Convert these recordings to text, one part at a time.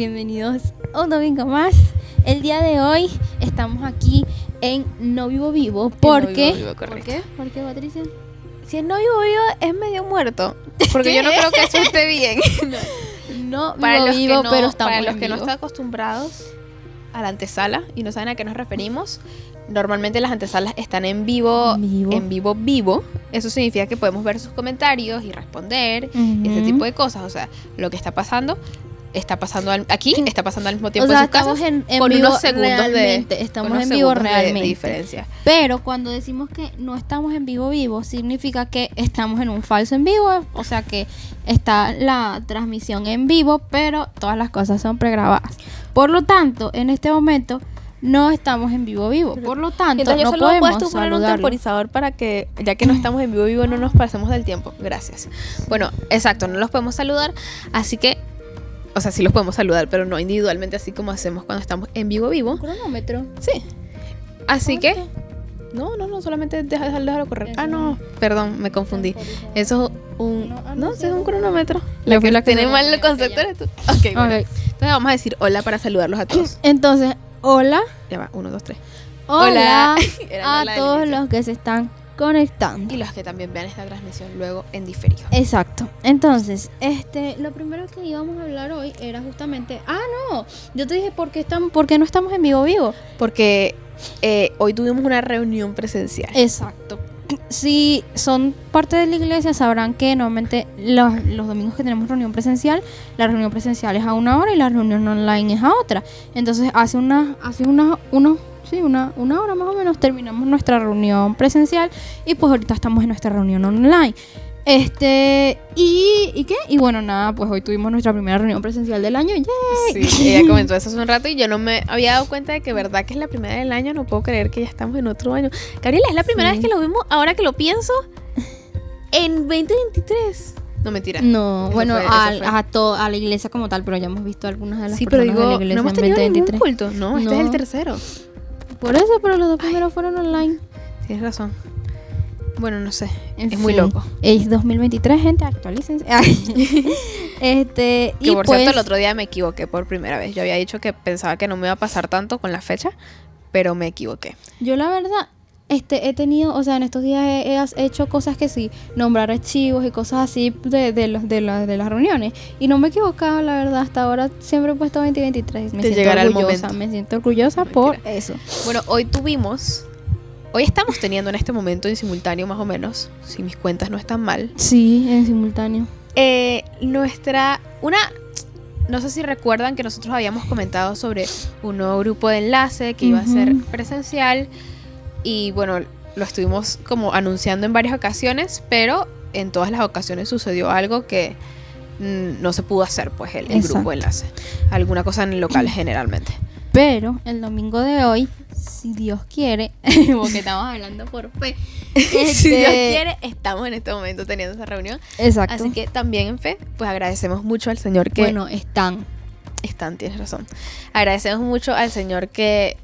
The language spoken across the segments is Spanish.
bienvenidos un domingo más. El día de hoy estamos aquí en No Vivo Vivo porque... No Vivo Vivo, ¿Por qué? ¿Por qué, Patricia? Si el No Vivo Vivo es medio muerto, porque yo no creo que eso esté bien. No Para Vivo los Vivo, que no, pero estamos para los en que no vivo. están acostumbrados a la antesala y no saben a qué nos referimos, normalmente las antesalas están en vivo. Eso significa que podemos ver sus comentarios y responder y ese tipo de cosas. O sea, lo que está pasando aquí, está pasando al mismo tiempo O sea, en sus casas, estamos en con vivo unos segundos realmente, de estamos unos en vivo segundos de realmente. diferencia. Pero cuando decimos que no estamos en vivo, significa que estamos en un falso en vivo. O sea que está la transmisión en vivo, pero todas las cosas son pregrabadas. Por lo tanto, en este momento no estamos en vivo. Por lo tanto, Entonces, no yo solo podemos puedes poner un saludarlo. temporizador para que, ya que no estamos en vivo, no nos pasemos del tiempo. Gracias. Bueno, exacto, no los podemos saludar, así que, o sea, sí los podemos saludar, pero no individualmente, así como hacemos cuando estamos en vivo. Un cronómetro. Sí. Así ¿Cuánto? que, no, solamente déjalo correr. Eso No, perdón, me confundí. Temporizador. Eso es un, No, ese es un cronómetro. Yo fui La la que que tiene me mal el confundí, concepto ya. eres tú. Ok, bueno. Ok. Entonces vamos a decir hola para saludarlos a todos. Entonces, hola Ya va, 1, 2, 3. Hola Era a la del todos inicio. los que se están conectando. Y los que también vean esta transmisión luego en diferido. Exacto. Entonces, lo primero que íbamos a hablar hoy era justamente... no, yo te dije ¿por qué no estamos en vivo? Porque hoy tuvimos una reunión presencial. Exacto. Si son parte de la iglesia sabrán que normalmente los domingos que tenemos reunión presencial, la reunión presencial es a 1 hora y la reunión online es a otra. Entonces hace una hora más o menos terminamos nuestra reunión presencial y pues ahorita estamos en nuestra reunión online. ¿Y qué? Y bueno, nada, pues hoy tuvimos nuestra primera reunión presencial del año. ¡Yay! Sí, ella comentó eso hace un rato y yo no me había dado cuenta de que verdad que es la primera del año. No puedo creer que ya estamos en otro año. Gabriela, es la primera Sí. vez que lo vimos, ahora que lo pienso, en 2023. No, mentira. No, Eso bueno, fue. a la iglesia como tal, pero ya hemos visto algunas de las Sí, pero personas de la digo, iglesia no hemos en tenido ningún 2023. culto. No, este No. es el tercero. Por eso, pero los dos primeros fueron online. Tienes razón. Bueno, no sé. En Es muy fin, loco. Es 2023, gente, actualícense. Que Y por pues, cierto, el otro día me equivoqué por primera vez. Yo había dicho que pensaba que no me iba a pasar tanto con la fecha, pero me equivoqué. yo la verdad, he tenido, o sea, en estos días he hecho cosas que sí, nombrar archivos y cosas así de las reuniones. Y no me he equivocado, la verdad, hasta ahora siempre he puesto 2023. Te llegará el momento. Me siento orgullosa No, por mentira. eso. Bueno, hoy estamos teniendo en este momento en simultáneo más o menos, si mis cuentas no están mal, Sí, en simultáneo. no sé si recuerdan que nosotros habíamos comentado sobre un nuevo grupo de enlace que iba a ser Ujú. presencial y bueno, lo estuvimos como anunciando en varias ocasiones, pero en todas las ocasiones sucedió algo que no se pudo hacer, pues el Exacto. grupo de enlace, alguna cosa en el local generalmente. Pero el domingo de hoy, si Dios quiere, porque estamos hablando por fe. Si Dios quiere, estamos en este momento teniendo esa reunión. Exacto. Así que también en fe, pues agradecemos mucho al Señor que... Bueno, están. tienes razón. Agradecemos mucho al Señor que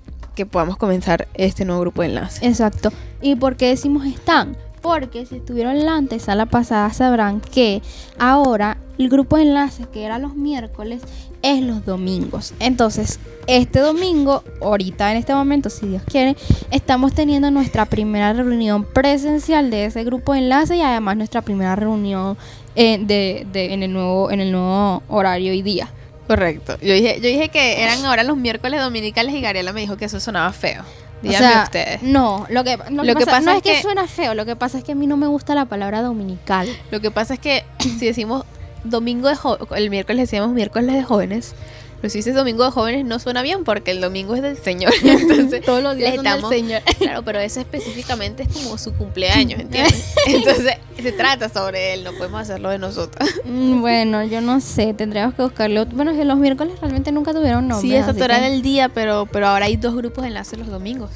podamos comenzar este nuevo grupo de enlace. Exacto. ¿Y por qué decimos están? Porque si estuvieron la antesala pasada sabrán que ahora el grupo de enlace que era los miércoles es los domingos. Entonces, este domingo, ahorita en este momento, si Dios quiere, estamos teniendo nuestra primera reunión presencial de ese grupo de enlace y además nuestra primera reunión en el nuevo horario y día. Correcto. Yo dije que eran ahora los miércoles dominicales y Gabriela me dijo que eso sonaba feo. Díganme O sea, ustedes. no, lo que pasa no es que que suena feo, lo que pasa es que a mí no me gusta la palabra dominical. Lo que pasa es que si decimos el miércoles decíamos miércoles de jóvenes, pero si dices domingo de jóvenes no suena bien porque el domingo es del Señor. Entonces, Todos los días le son del Señor. Claro, pero ese específicamente es como su cumpleaños, ¿entiendes? Entonces, se trata sobre él, no podemos hacerlo de nosotros. Bueno, yo no sé, tendríamos que buscarlo. Bueno, es que los miércoles realmente nunca tuvieron nombre. Sí, es así doctoral que el día, pero ahora hay 2 grupos de enlace los domingos.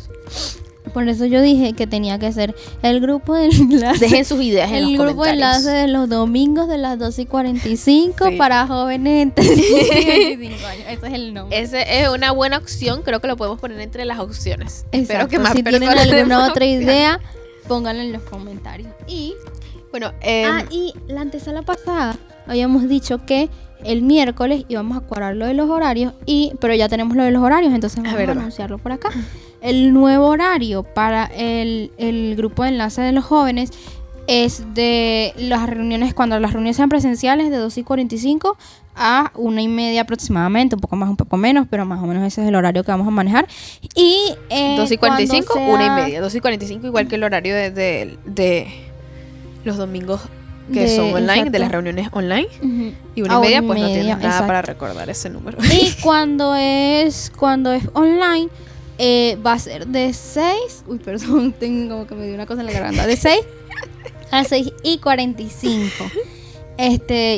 por eso yo dije que tenía que ser el grupo de enlace. Dejen sus ideas en los El grupo de comentarios. enlace de los domingos de las 12:45 Sí. para jóvenes entre 15 y 25 años. Ese es el nombre. Ese es una buena opción, creo que lo podemos poner entre las opciones. Espero Exacto. que más si tienen personas den alguna más otra opciones. idea, pónganla en los comentarios. Y Bueno, y la antesala pasada habíamos dicho que el miércoles y vamos a cuadrar lo de los horarios, pero ya tenemos lo de los horarios, entonces vamos a anunciarlo por acá. El nuevo horario para el grupo de enlace de los jóvenes es de las reuniones, cuando las reuniones sean presenciales, de 2:45 a 1:30 aproximadamente, un poco más, un poco menos, pero más o menos ese es el horario que vamos a manejar. Y 2:45, 1:30. 2:45 igual que el horario de los domingos que son online, exacto, de las reuniones online. Y 1:30 pues no tienes nada, exacto, para recordar ese número. Y cuando es online, va a ser de 6, tengo como que me dio una cosa en la garganta, de 6 a 6:45.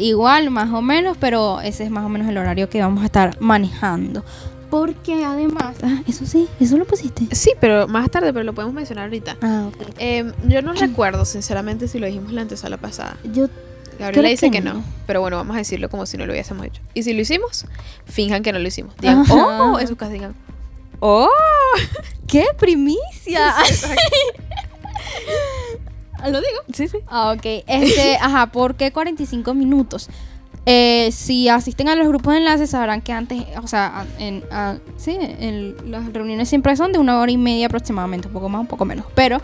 Igual, más o menos, pero ese es más o menos el horario que vamos a estar manejando. Porque además, eso lo pusiste. Sí, pero más tarde, pero lo podemos mencionar ahorita. Okay. Yo no recuerdo, sinceramente, si lo dijimos la antesala pasada. Gabriela dice que no, pero bueno, vamos a decirlo como si no lo hubiésemos hecho. Y si lo hicimos, finjan que no lo hicimos. Digan, oh, en su casa digan, oh, ¡qué primicia! ¿Lo digo? Sí. Ok. ¿Por qué 45 minutos? Si asisten a los grupos de enlaces sabrán que antes, o sea, las reuniones siempre son de 1:30 aproximadamente, un poco más, un poco menos. Pero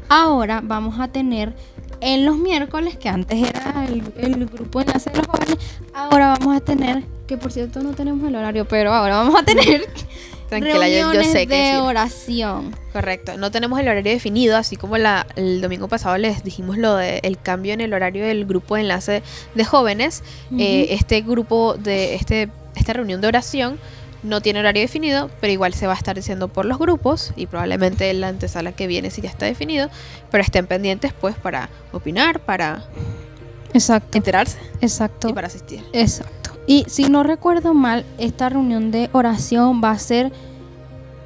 ahora vamos a tener en los miércoles, que antes era el grupo de enlace de los jóvenes, ahora vamos a tener, que por cierto no tenemos el horario, pero ahora vamos a tener tranquila, yo sé que de oración. Correcto, no tenemos el horario definido, así como el domingo pasado les dijimos lo del cambio en el horario del grupo de enlace de jóvenes. Este grupo de esta reunión de oración no tiene horario definido, pero igual se va a estar diciendo por los grupos y probablemente en la antesala que viene sí ya está definido, pero estén pendientes pues para opinar, para enterarse, exacto, y para asistir. Exacto. Y si no recuerdo mal, esta reunión de oración va a ser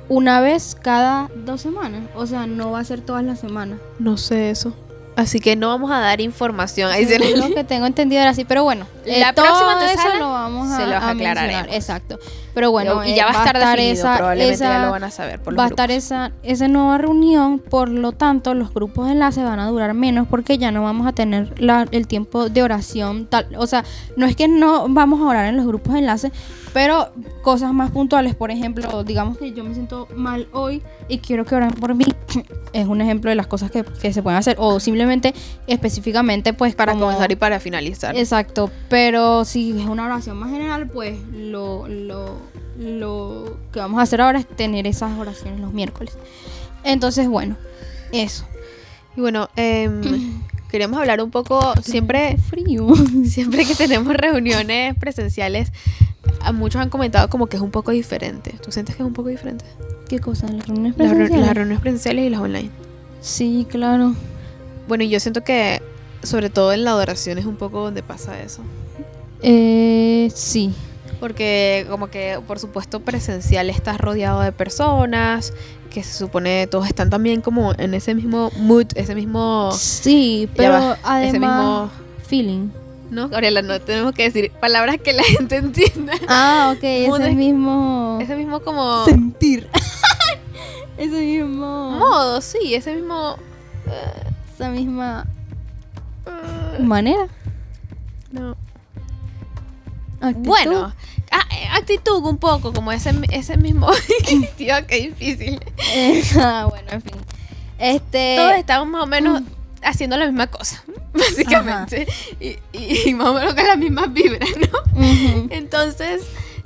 una vez cada 2 semanas. O sea, no va a ser todas las semanas. No sé eso. Así que no vamos a dar información. Sí, lo que tengo entendido era así, pero bueno. La próxima eso lo vamos a aclarar. Exacto. Pero bueno, y ya va a estar definido, probablemente ya lo van a saber por los grupos. Va a estar esa nueva reunión, por lo tanto, los grupos de enlace van a durar menos porque ya no vamos a tener el tiempo de oración tal. O sea, no es que no vamos a orar en los grupos de enlace, pero cosas más puntuales, por ejemplo, digamos que yo me siento mal hoy y quiero que oren por mí, es un ejemplo de las cosas que se pueden hacer, o simplemente específicamente pues para comenzar y para finalizar. Exacto, pero si es una oración más general, pues lo que vamos a hacer ahora es tener esas oraciones los miércoles. Entonces, bueno, eso. Y bueno, queríamos hablar un poco, siempre que tenemos reuniones presenciales, a muchos han comentado como que es un poco diferente. ¿Tú sientes que es un poco diferente? ¿Qué cosa? ¿Las reuniones presenciales? Las reuniones presenciales y las online. Sí, claro. Bueno, y yo siento que sobre todo en la adoración es un poco donde pasa eso. Sí. Porque como que por supuesto presencial estás rodeado de personas que se supone todos están también como en ese mismo mood, ese mismo... Sí, pero además ese mismo feeling. ¿No? Gabriela, no tenemos que decir palabras que la gente entienda. Ok, ese mismo como... sentir. Ese mismo... modo, sí, ese mismo... esa misma... manera. No. ¿Actitud? Bueno, actitud un poco, como ese mismo... Tío, qué difícil. Bueno, en fin. Todos estamos más o menos haciendo la misma cosa, básicamente. Y más o menos con las mismas vibras, ¿no? Entonces,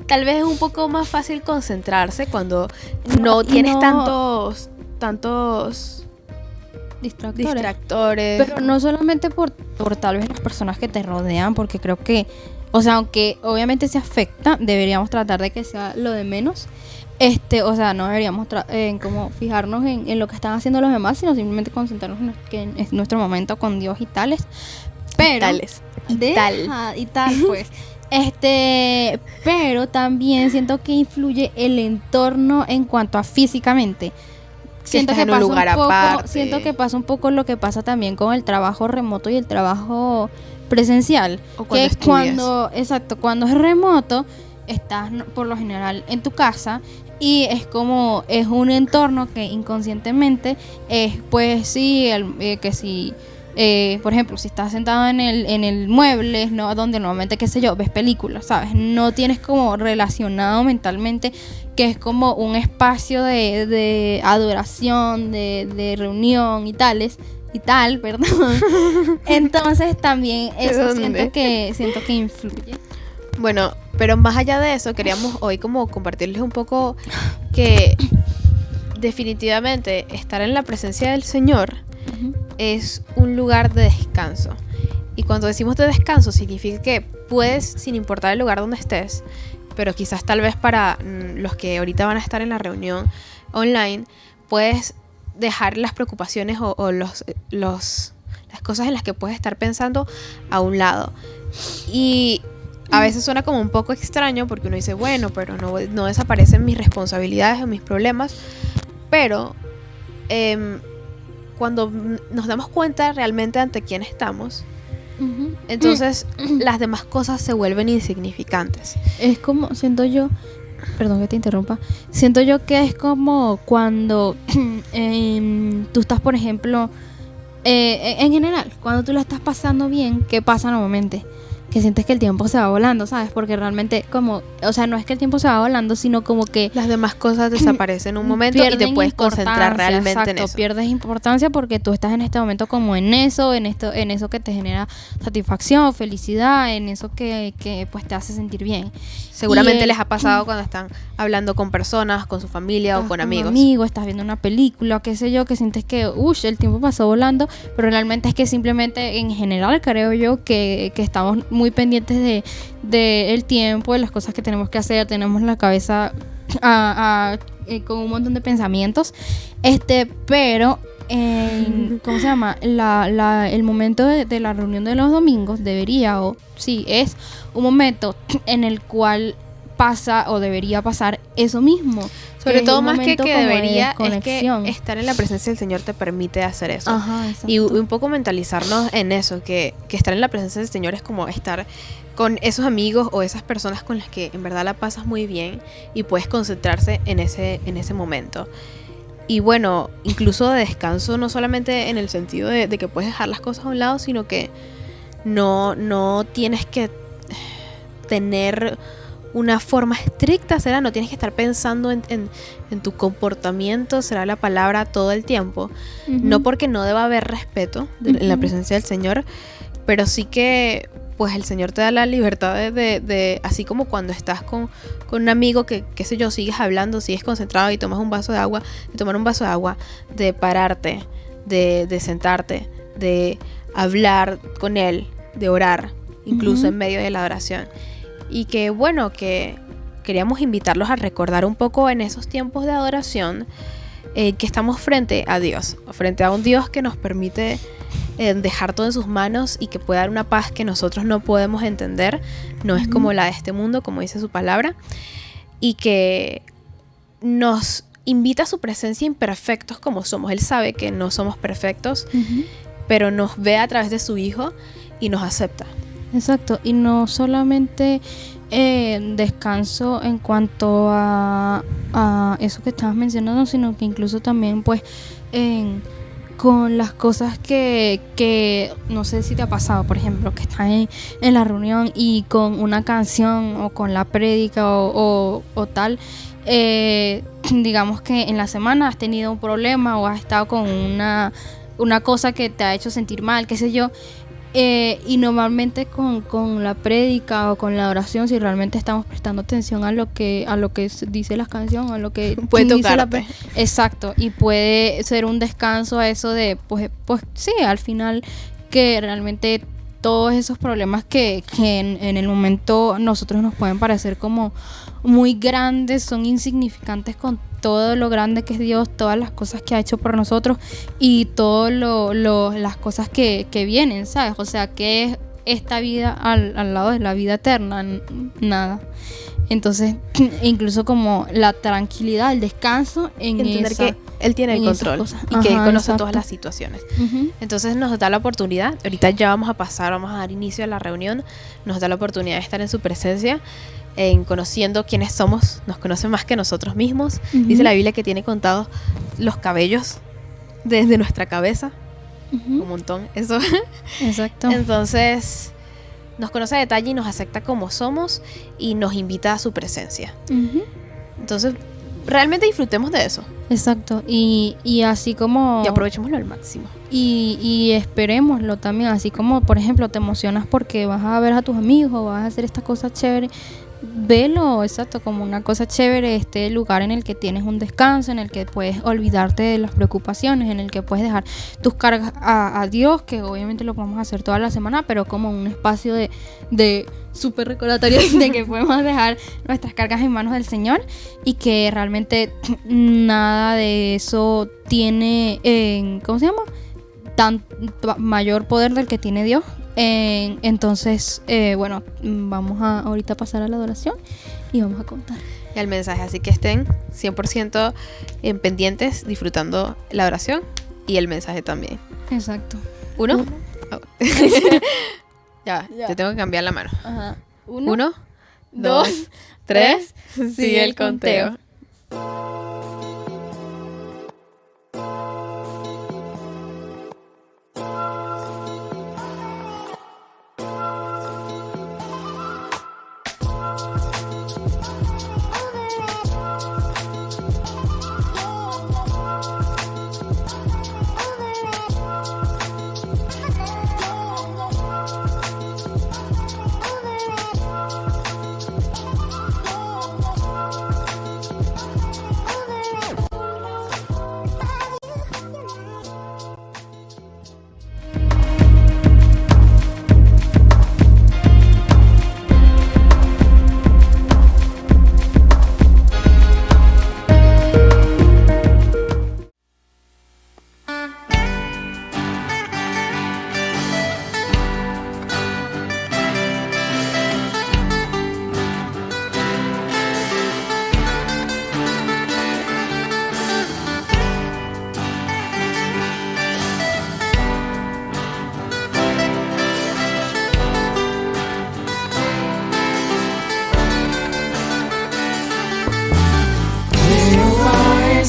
tal vez es un poco más fácil concentrarse cuando no tienes tantos distractores. Pero no solamente por tal vez las personas que te rodean, porque creo que, o sea, aunque obviamente se afecta, deberíamos tratar de que sea lo de menos. O sea, no deberíamos como fijarnos en lo que están haciendo los demás, sino simplemente concentrarnos en nuestro momento con Dios y tales. Pero y tal, pues. Pero también siento que influye el entorno en cuanto a físicamente. Siento que pasa un poco lo que pasa también con el trabajo remoto y el trabajo presencial. O cuando estudias. Cuando es remoto, estás por lo general en tu casa y es un entorno que inconscientemente es, pues sí, que si por ejemplo, si estás sentado en el mueble, ¿no? Donde normalmente, qué sé yo, ves películas, ¿sabes? No tienes como relacionado mentalmente que es como un espacio de adoración, de reunión y tal, perdón. Entonces también eso siento que influye. Bueno, pero más allá de eso, queríamos hoy como compartirles un poco que definitivamente estar en la presencia del Señor es un lugar de descanso. Y cuando decimos de descanso, significa que puedes, sin importar el lugar donde estés, pero quizás tal vez para los que ahorita van a estar en la reunión online, puedes dejar las preocupaciones o las cosas en las que puedes estar pensando a un lado. Y a veces suena como un poco extraño porque uno dice, bueno, pero no desaparecen mis responsabilidades o mis problemas, pero cuando nos damos cuenta realmente ante quién estamos, entonces las demás cosas se vuelven insignificantes. Es como, siento yo, perdón que te interrumpa, siento yo que es como cuando tú estás, por ejemplo, en general, cuando tú la estás pasando bien, ¿qué pasa normalmente? Que sientes que el tiempo se va volando, ¿sabes? Porque realmente como, o sea, no es que el tiempo se va volando, sino como que las demás cosas desaparecen un momento y te puedes concentrar realmente en eso. Pierdes importancia porque tú estás en este momento como en eso que te genera satisfacción, felicidad, en eso que pues te hace sentir bien. Seguramente les ha pasado cuando están hablando con personas, con su familia o con amigos. Estás viendo una película, qué sé yo, que sientes que el tiempo pasó volando, pero realmente es que simplemente en general creo yo que estamos muy pendientes de el tiempo, de las cosas que tenemos que hacer, tenemos la cabeza con un montón de pensamientos, pero ¿cómo se llama? El momento de la reunión de los domingos es un momento en el cual pasa o debería pasar eso mismo. Sobre todo más que debería, es que estar en la presencia del Señor te permite hacer eso. Ajá, y un poco mentalizarnos en eso, que estar en la presencia del Señor es como estar con esos amigos o esas personas con las que en verdad la pasas muy bien y puedes concentrarse en ese momento. Y bueno, incluso de descanso, no solamente en el sentido de que puedes dejar las cosas a un lado, sino que no tienes que tener una forma estricta, no tienes que estar pensando en tu comportamiento, será la palabra, todo el tiempo. No porque no deba haber respeto en la presencia del Señor, pero sí que pues el Señor te da la libertad de así como cuando estás con un amigo que, qué sé yo, sigues hablando, sigues concentrado y tomas un vaso de agua, de tomar un vaso de agua, de pararte, de sentarte, de hablar con él, de orar, incluso en medio de la adoración. Y que bueno, que queríamos invitarlos a recordar un poco en esos tiempos de adoración que estamos frente a Dios, frente a un Dios que nos permite dejar todo en sus manos y que puede dar una paz que nosotros no podemos entender, no es como la de este mundo, como dice su palabra, y que nos invita a su presencia imperfectos como somos. Él sabe que no somos perfectos, pero nos ve a través de su Hijo y nos acepta. Exacto, y no solamente descanso en cuanto a eso que estabas mencionando, sino que incluso también pues con las cosas que no sé si te ha pasado, por ejemplo, que estás en la reunión y con una canción o con la prédica o tal, digamos que en la semana has tenido un problema o has estado con una cosa que te ha hecho sentir mal, qué sé yo. Y normalmente con la prédica o con la oración, si realmente estamos prestando atención a lo que dice la canción, a lo que puede dice tocarte. Exacto, y puede ser un descanso a eso de pues sí, al final que realmente todos esos problemas que en el momento nosotros nos pueden parecer como muy grandes, son insignificantes con todo lo grande que es Dios, todas las cosas que ha hecho por nosotros y todas las cosas que vienen, ¿sabes? O sea, que es esta vida al lado de la vida eterna, nada. Entonces, incluso como la tranquilidad, el descanso en entender que Él tiene el control y que Él conoce todas las situaciones. Entonces nos da la oportunidad, ahorita ya vamos a dar inicio a la reunión, nos da la oportunidad de estar en su presencia, en conociendo quiénes somos, nos conoce más que nosotros mismos. Dice la Biblia que tiene contados los cabellos desde nuestra cabeza un montón, eso. Exacto. Entonces, nos conoce a detalle y nos acepta como somos y nos invita a su presencia. Entonces, realmente disfrutemos de eso. Exacto. Y así como... Y aprovechémoslo al máximo. Y esperémoslo también, así como, por ejemplo, te emocionas porque vas a ver a tus amigos o vas a hacer esta cosa chévere. Velo, exacto, como una cosa chévere, este lugar en el que tienes un descanso, en el que puedes olvidarte de las preocupaciones, en el que puedes dejar tus cargas a Dios, que obviamente lo podemos hacer toda la semana, pero como un espacio de súper recordatorio de que podemos dejar nuestras cargas en manos del Señor y que realmente nada de eso tiene, ¿cómo se llama? Tan mayor poder del que tiene Dios. Entonces, bueno, vamos a ahorita pasar a la adoración y vamos a contar el mensaje, así que estén 100% en pendientes, disfrutando la oración y el mensaje también. Exacto. ¿Uno? Oh. Ya, te tengo que cambiar la mano. Ajá. Uno, dos, tres, sigue el conteo.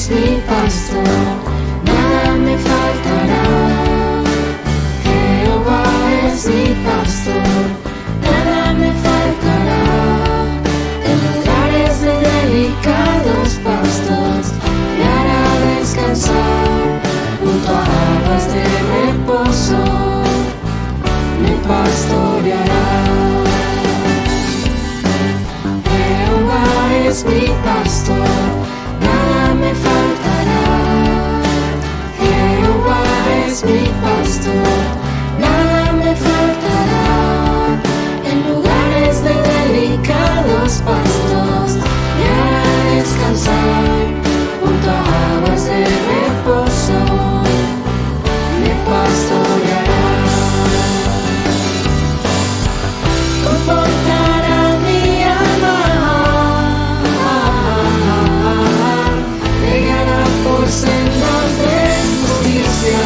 Mi pastor, nada me faltará. Jehová es mi pastor, nada me faltará. En lugares de delicados pastos me hará descansar. Junto a aguas de reposo me pastoreará. Jehová es mi pastor, nada me faltará. Jehová es mi pastor, nada me faltará. En lugares de delicados pastos me hará descansar. Junto a aguas de reposo me pastoreará. Confortará mi alma, por sendas de justicia,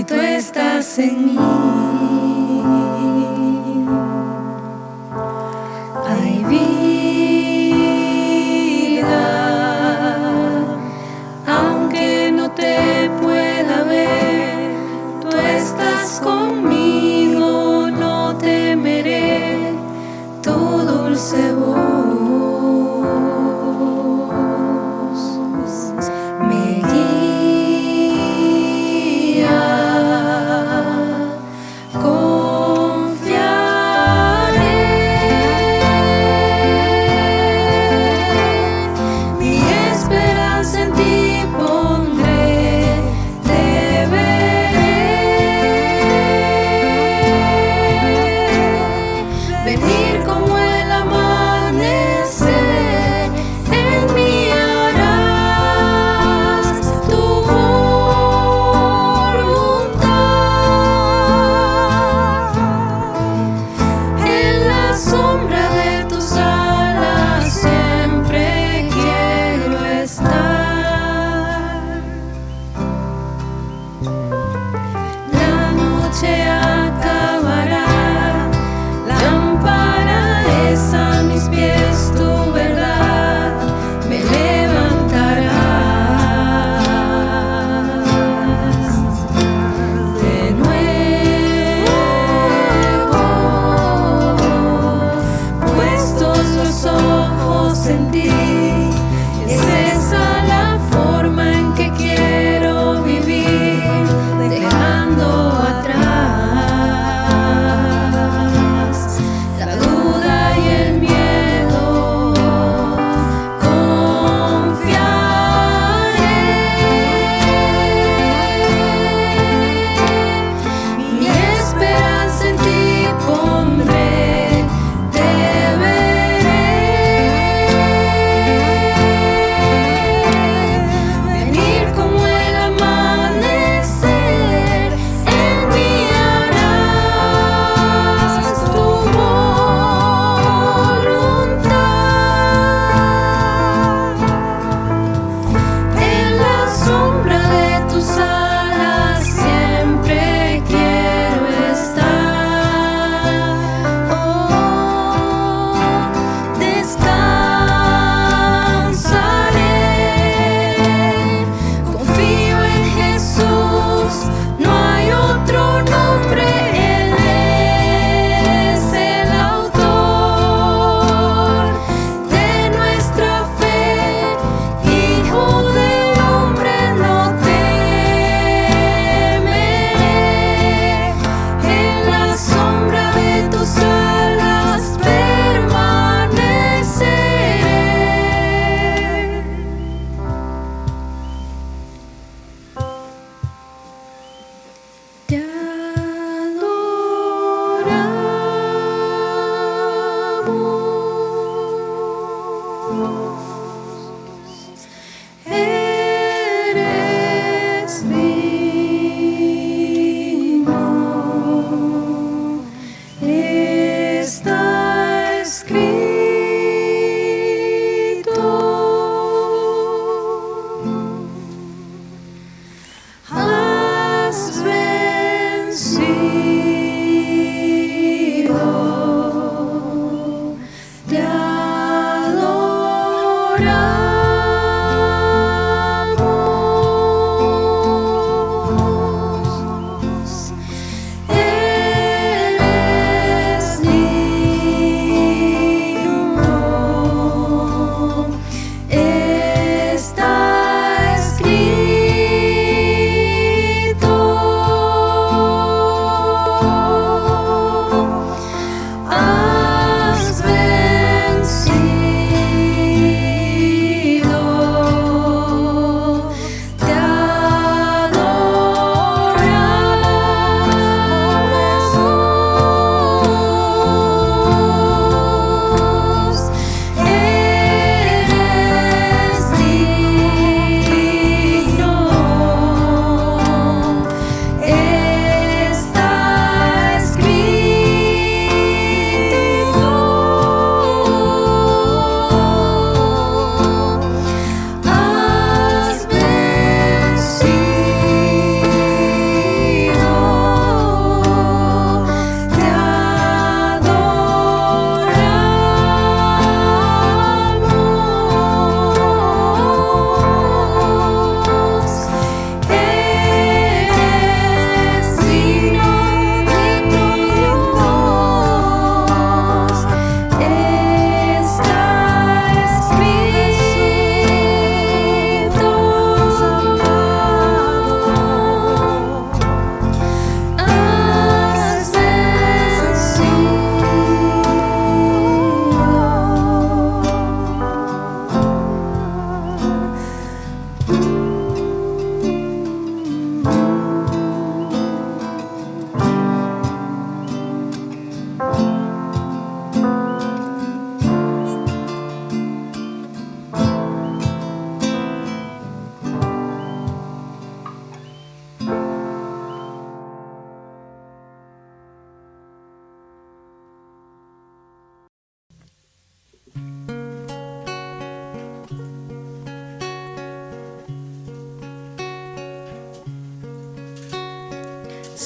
tú estás en mí. Hay vida, aunque no te pueda ver, tú estás conmigo, no temeré tu dulce voz. Me guía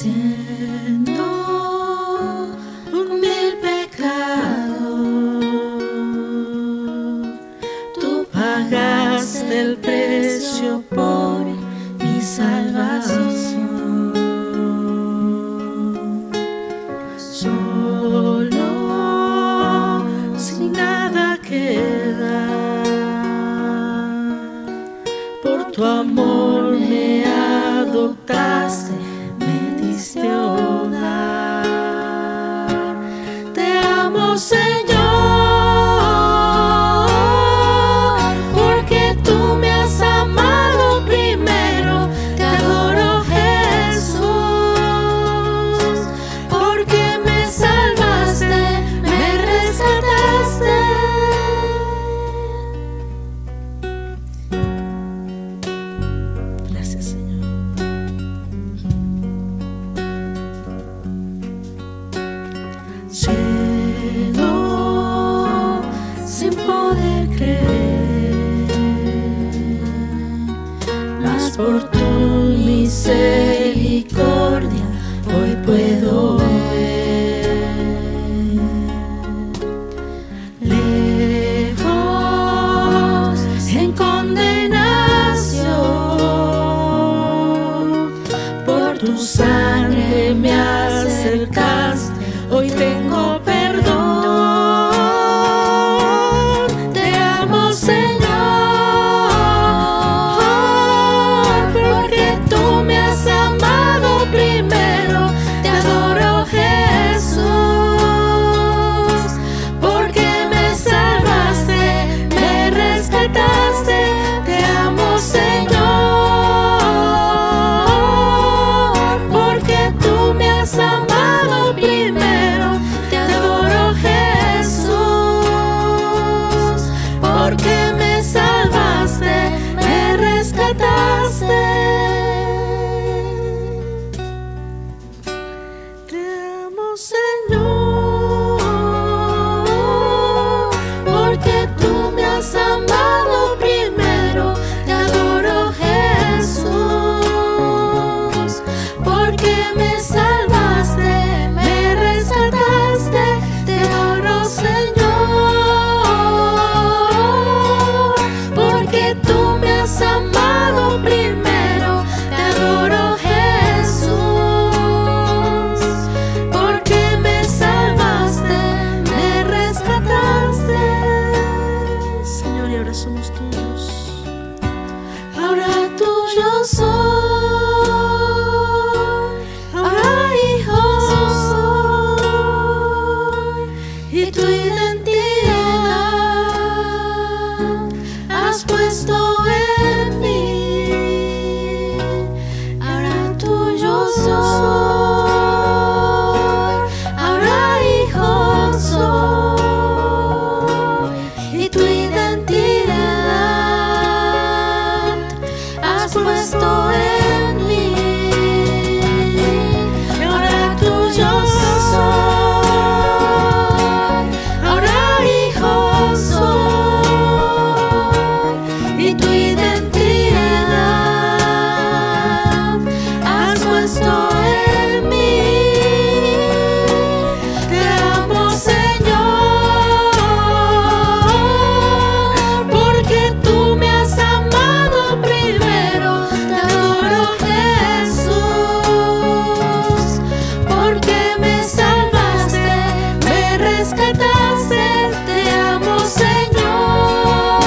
siendo un vil pecado, tú pagaste el precio por mi salvación. Solo, sin nada que dar, por tu amor me adoptaste, me diste hogar. Te amo, Señor, porque tú me has amado primero. Te adoro, Jesús, porque me salvaste, me rescataste. Gracias, Señor. Ciego, sin poder creer, mas por tu misericordia hoy puedo ver. Lejos, en condenación, por tu sangre me acercaste, hoy tengo perdón. Te amo, Señor, porque tú me has amado primero. Te adoro, Jesús, porque me salvaste, me rescataste. Te amo, Señor, porque tú me has amado primero. Te adoro, Jesús, porque me salvaste, me rescataste. Te amo, Señor, porque tú me has amado primero. Te adoro, Jesús, porque me salvaste, me rescataste. Te adoro, Señor, porque tú me has amado primero. Te adoro, Jesús, porque me salvaste, me rescataste. Señor, y ahora somos tuyos. Ahora tuyo soy, ahora hijo soy, y tu identidad has puesto en mí. Ahora tuyo soy, ahora hijo soy, y tu identidad has puesto en mí. Ahora tuyo soy, ahora hijo soy, y tu identidad has puesto en mí. Te amo, Señor, porque tú me has amado primero. Te adoro, Jesús, porque me salvaste, me rescataste. Te amo, Señor,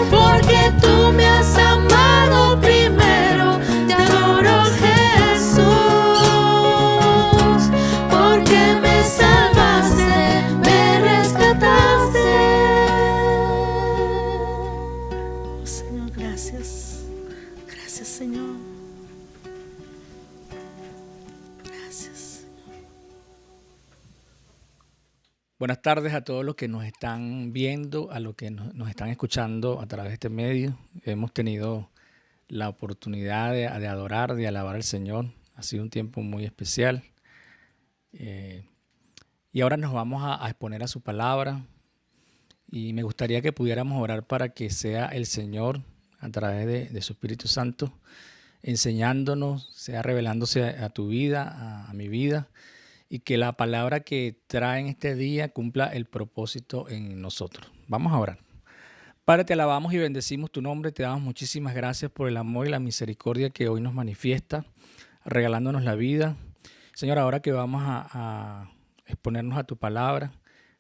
porque tú me has amado primero. Te adoro, Jesús, porque me salvaste, me rescataste. Oh, Señor, gracias. Gracias, Señor. Gracias. Buenas tardes a todos los que nos están viendo, a los que nos están escuchando a través de este medio. Hemos tenido la oportunidad de adorar, de alabar al Señor. Ha sido un tiempo muy especial. Y ahora nos vamos a exponer a su palabra. Y me gustaría que pudiéramos orar para que sea el Señor, a través de su Espíritu Santo, enseñándonos, sea revelándose a tu vida, a mi vida, y que la palabra que trae en este día cumpla el propósito en nosotros. Vamos a orar. Padre, te alabamos y bendecimos tu nombre, te damos muchísimas gracias por el amor y la misericordia que hoy nos manifiesta, regalándonos la vida. Señor, ahora que vamos a exponernos a tu palabra,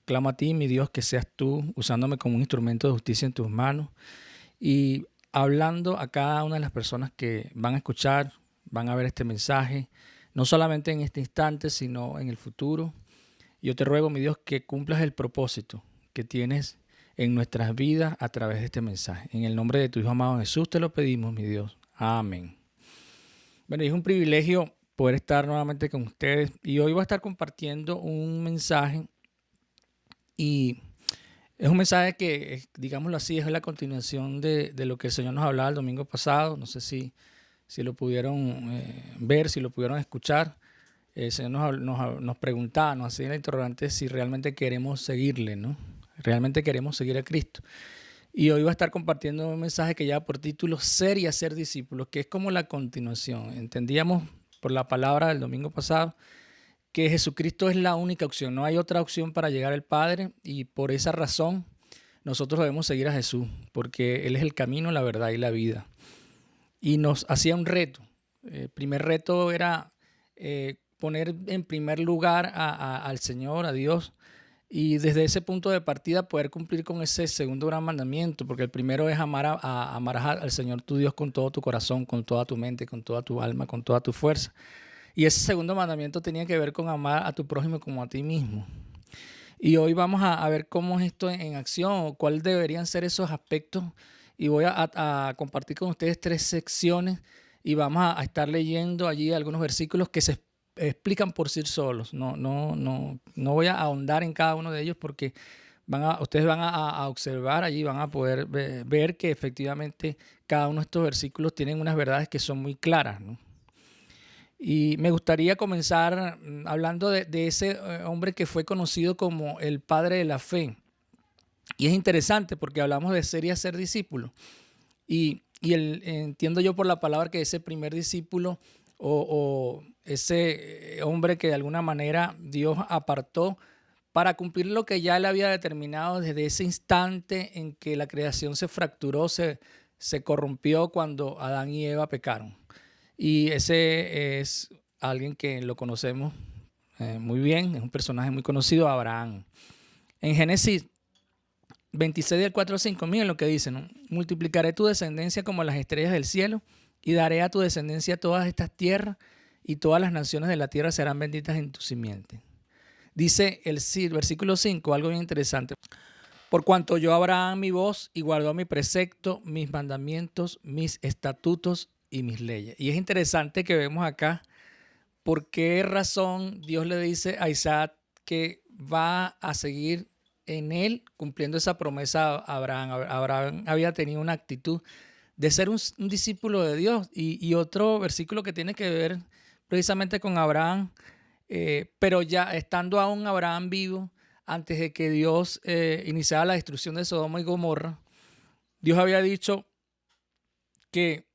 clamo a ti, mi Dios, que seas tú, usándome como un instrumento de justicia en tus manos y hablando a cada una de las personas que van a escuchar, van a ver este mensaje, no solamente en este instante, sino en el futuro. Yo te ruego, mi Dios, que cumplas el propósito que tienes en nuestras vidas a través de este mensaje. En el nombre de tu Hijo amado Jesús te lo pedimos, mi Dios. Amén. Bueno, es un privilegio poder estar nuevamente con ustedes y hoy voy a estar compartiendo un mensaje y es un mensaje que, digámoslo así, es la continuación de lo que el Señor nos hablaba el domingo pasado. No sé si lo pudieron ver, si lo pudieron escuchar. El Señor nos preguntaba, nos hacía la interrogante si realmente queremos seguirle, ¿no? Realmente queremos seguir a Cristo. Y hoy voy a estar compartiendo un mensaje que lleva por título Ser y hacer discípulos, que es como la continuación. Entendíamos por la palabra del domingo pasado que Jesucristo es la única opción, no hay otra opción para llegar al Padre y por esa razón nosotros debemos seguir a Jesús, porque Él es el camino, la verdad y la vida. Y nos hacía un reto. El primer reto era poner en primer lugar al Señor, a Dios, y desde ese punto de partida poder cumplir con ese segundo gran mandamiento, porque el primero es amarás al Señor tu Dios con todo tu corazón, con toda tu mente, con toda tu alma, con toda tu fuerza. Y ese segundo mandamiento tenía que ver con amar a tu prójimo como a ti mismo. Y hoy vamos a ver cómo es esto en acción, o cuáles deberían ser esos aspectos. Y voy a compartir con ustedes 3 secciones y vamos a estar leyendo allí algunos versículos que se explican por sí solos. No voy a ahondar en cada uno de ellos porque ustedes van a observar allí, van a poder ver que efectivamente cada uno de estos versículos tienen unas verdades que son muy claras, ¿no? Y me gustaría comenzar hablando de ese hombre que fue conocido como el padre de la fe. Y es interesante porque hablamos de ser y hacer discípulos. Y entiendo yo por la palabra que ese primer discípulo o ese hombre que de alguna manera Dios apartó para cumplir lo que ya él había determinado desde ese instante en que la creación se fracturó, se corrompió cuando Adán y Eva pecaron. Y ese es alguien que lo conocemos muy bien, es un personaje muy conocido, Abraham. En Génesis 26 del 4 al 5, miren lo que dice, ¿no? Multiplicaré tu descendencia como las estrellas del cielo y daré a tu descendencia todas estas tierras y todas las naciones de la tierra serán benditas en tu simiente. Dice el versículo 5, algo bien interesante. Por cuanto yo Abraham mi voz y guardó mi precepto, mis mandamientos, mis estatutos y mis leyes. Y es interesante que vemos acá por qué razón Dios le dice a Isaac que va a seguir en él cumpliendo esa promesa a Abraham. Abraham había tenido una actitud de ser un discípulo de Dios. Y otro versículo que tiene que ver precisamente con Abraham, pero ya estando aún Abraham vivo, antes de que Dios iniciara la destrucción de Sodoma y Gomorra, Dios había dicho que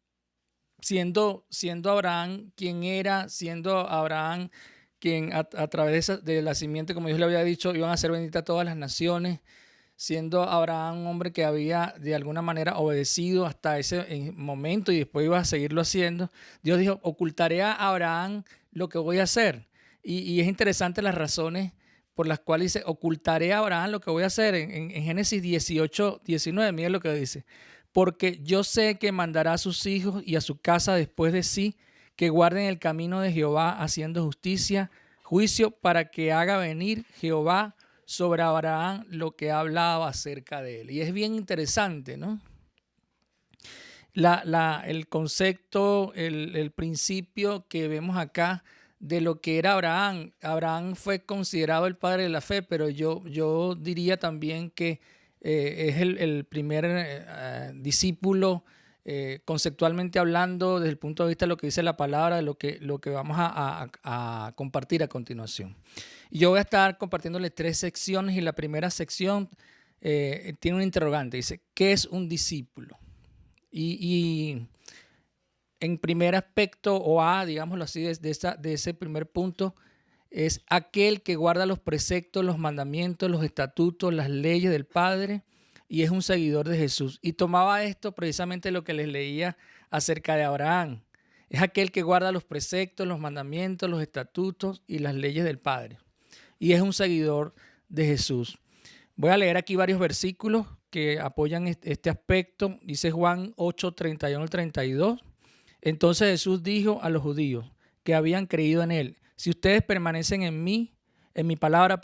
siendo Abraham quien era, siendo Abraham quien a través de la simiente, como Dios le había dicho, iban a ser benditas todas las naciones, siendo Abraham un hombre que había de alguna manera obedecido hasta ese momento y después iba a seguirlo haciendo, Dios dijo, ocultaré a Abraham lo que voy a hacer. Y es interesante las razones por las cuales dice, ocultaré a Abraham lo que voy a hacer. En Génesis 18, 19, miren lo que dice. Porque yo sé que mandará a sus hijos y a su casa después de sí, que guarden el camino de Jehová haciendo justicia, juicio, para que haga venir Jehová sobre Abraham lo que ha hablado acerca de él. Y es bien interesante, ¿no? El concepto, el principio que vemos acá de lo que era Abraham. Abraham fue considerado el padre de la fe, pero yo diría también que es el primer discípulo, conceptualmente hablando, desde el punto de vista de lo que dice la palabra, de lo que vamos a compartir a continuación. Yo voy a estar compartiéndoles 3 secciones y la primera sección tiene un interrogante. Dice, ¿qué es un discípulo? Y en primer aspecto, o A, digámoslo así, de ese primer punto, es aquel que guarda los preceptos, los mandamientos, los estatutos, las leyes del Padre y es un seguidor de Jesús. Y tomaba esto precisamente lo que les leía acerca de Abraham. Es aquel que guarda los preceptos, los mandamientos, los estatutos y las leyes del Padre. Y es un seguidor de Jesús. Voy a leer aquí varios versículos que apoyan este aspecto. Dice Juan 8, 31 al 32. Entonces Jesús dijo a los judíos que habían creído en él: si ustedes permanecen en mí, en mi palabra,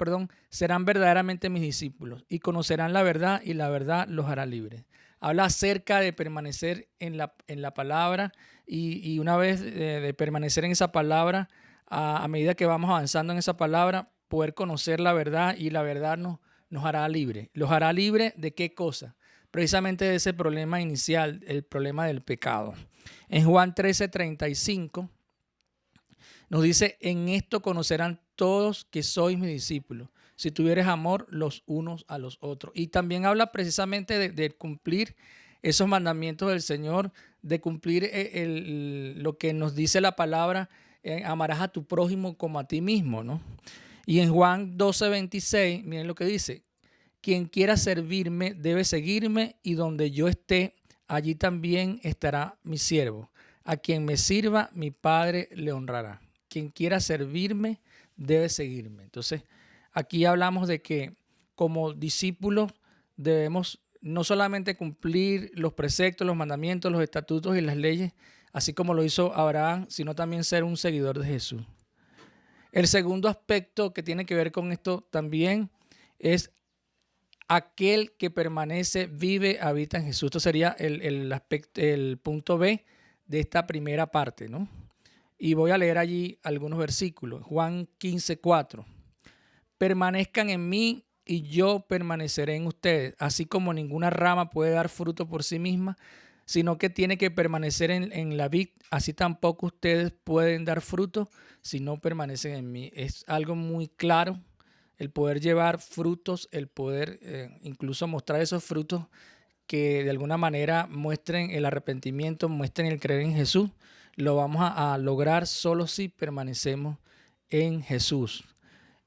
serán verdaderamente mis discípulos y conocerán la verdad y la verdad los hará libres. Habla acerca de permanecer en la palabra y una vez de permanecer en esa palabra, a medida que vamos avanzando en esa palabra, poder conocer la verdad y la verdad nos hará libres. ¿Los hará libres de qué cosa? Precisamente de ese problema inicial, el problema del pecado. En Juan 13:35 nos dice: en esto conocerán todos que sois mis discípulos, si tuvieres amor los unos a los otros. Y también habla precisamente de cumplir esos mandamientos del Señor, de cumplir lo que nos dice la palabra, amarás a tu prójimo como a ti mismo, ¿no? Y en Juan 12:26, miren lo que dice: quien quiera servirme debe seguirme, y donde yo esté, allí también estará mi siervo. A quien me sirva, mi Padre le honrará. Quien quiera servirme debe seguirme. Entonces, aquí hablamos de que como discípulos debemos no solamente cumplir los preceptos, los mandamientos, los estatutos y las leyes, así como lo hizo Abraham, sino también ser un seguidor de Jesús. El segundo aspecto que tiene que ver con esto también es aquel que permanece, vive, habita en Jesús. Esto sería el punto B de esta primera parte, ¿no? Y voy a leer allí algunos versículos. Juan 15:4. Permanezcan en mí y yo permaneceré en ustedes, así como ninguna rama puede dar fruto por sí misma, sino que tiene que permanecer en la vid, así tampoco ustedes pueden dar fruto si no permanecen en mí. Es algo muy claro el poder llevar frutos, el poder incluso mostrar esos frutos que de alguna manera muestren el arrepentimiento, muestren el creer en Jesús. Lo vamos a lograr solo si permanecemos en Jesús.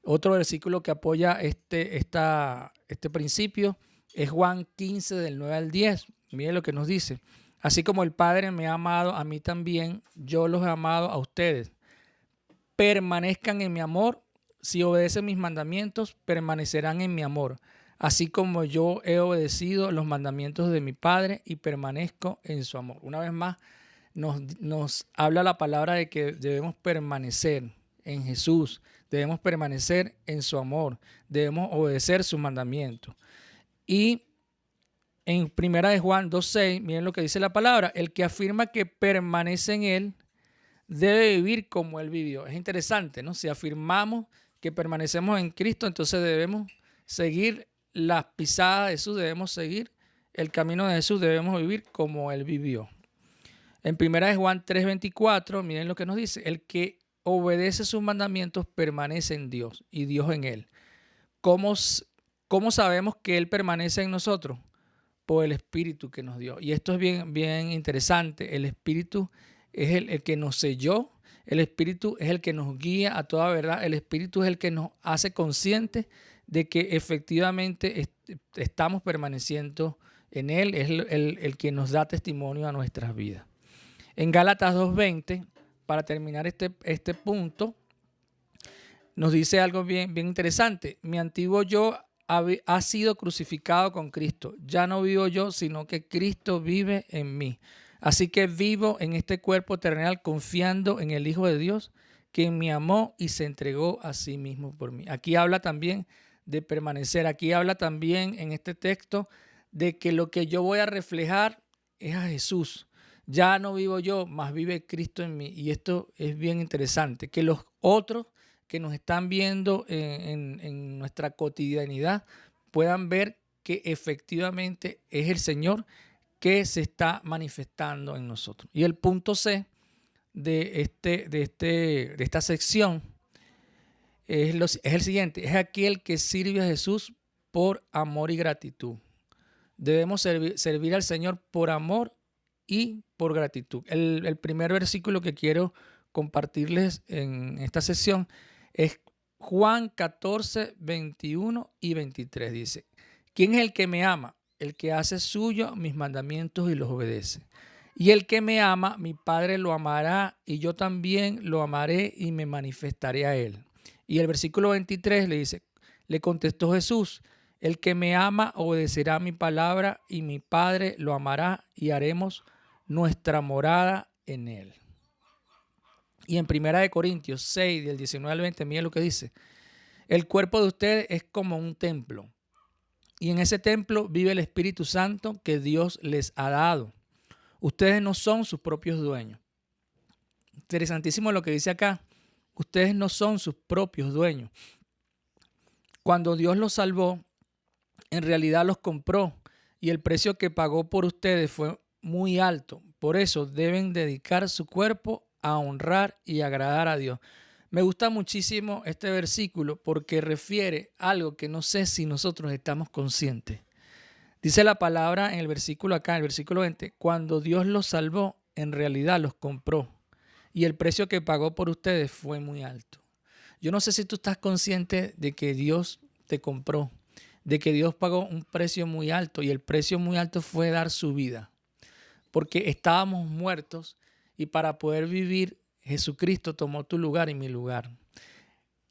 Otro versículo que apoya este principio es Juan 15 del 9 al 10. Miren lo que nos dice: así como el Padre me ha amado a mí también, yo los he amado a ustedes. Permanezcan en mi amor. Si obedecen mis mandamientos, permanecerán en mi amor, así como yo he obedecido los mandamientos de mi Padre y permanezco en su amor. Una vez más, nos habla la palabra de que debemos permanecer en Jesús, debemos permanecer en su amor, debemos obedecer sus mandamientos. Y en 1 Juan 2:6, miren lo que dice la palabra: el que afirma que permanece en él debe vivir como él vivió. Es interesante, ¿no? Si afirmamos que permanecemos en Cristo, entonces debemos seguir las pisadas de Jesús, debemos seguir el camino de Jesús, debemos vivir como él vivió. En 1 Juan 3:24, miren lo que nos dice: el que obedece sus mandamientos permanece en Dios y Dios en él. ¿Cómo sabemos que él permanece en nosotros? Por el Espíritu que nos dio. Y esto es bien, bien interesante. El Espíritu es el que nos selló. El Espíritu es el que nos guía a toda verdad. El Espíritu es el que nos hace conscientes de que efectivamente estamos permaneciendo en Él. Es el que nos da testimonio a nuestras vidas. En Gálatas 2:20, para terminar este punto, nos dice algo bien, bien interesante. Mi antiguo yo ha sido crucificado con Cristo. Ya no vivo yo, sino que Cristo vive en mí. Así que vivo en este cuerpo terrenal confiando en el Hijo de Dios, quien me amó y se entregó a sí mismo por mí. Aquí habla también de permanecer. Aquí habla también en este texto de que lo que yo voy a reflejar es a Jesús. Ya no vivo yo, mas vive Cristo en mí. Y esto es bien interesante, que los otros que nos están viendo en nuestra cotidianidad puedan ver que efectivamente es el Señor que se está manifestando en nosotros. Y el punto C de esta sección es el siguiente: es aquel que sirve a Jesús por amor y gratitud. Debemos servir al Señor por amor y por gratitud. El primer versículo que quiero compartirles en esta sesión es Juan 14, 21 y 23. Dice, ¿quién es el que me ama? El que hace suyo mis mandamientos y los obedece. Y el que me ama, mi Padre lo amará y yo también lo amaré y me manifestaré a él. Y el versículo 23 le dice, le contestó Jesús, el que me ama obedecerá mi palabra y mi Padre lo amará y haremos nuestra morada en él. Y en 1 Corintios 6, del 19 al 20, mira lo que dice. El cuerpo de ustedes es como un templo. Y en ese templo vive el Espíritu Santo que Dios les ha dado. Ustedes no son sus propios dueños. Interesantísimo lo que dice acá. Ustedes no son sus propios dueños. Cuando Dios los salvó, en realidad los compró. Y el precio que pagó por ustedes fue muy alto. Por eso deben dedicar su cuerpo a honrar y agradar a Dios. Me gusta muchísimo este versículo porque refiere a algo que no sé si nosotros estamos conscientes. Dice la palabra en el versículo acá, en el versículo 20, cuando Dios los salvó, en realidad los compró y el precio que pagó por ustedes fue muy alto. Yo no sé si tú estás consciente de que Dios te compró, de que Dios pagó un precio muy alto y el precio muy alto fue dar su vida, porque estábamos muertos y para poder vivir Jesucristo tomó tu lugar y mi lugar.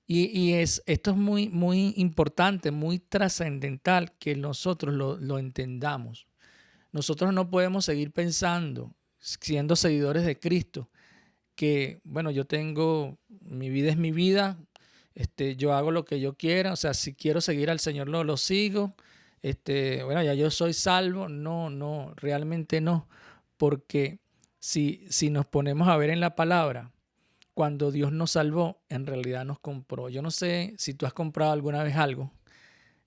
Esto es muy, muy importante, muy trascendental que nosotros lo entendamos. Nosotros no podemos seguir pensando, siendo seguidores de Cristo, que, bueno, mi vida es mi vida, yo hago lo que yo quiera, o sea, si quiero seguir al Señor lo sigo, bueno, ya yo soy salvo. No, realmente no, porque si nos ponemos a ver en la palabra, cuando Dios nos salvó, en realidad nos compró. Yo no sé si tú has comprado alguna vez algo,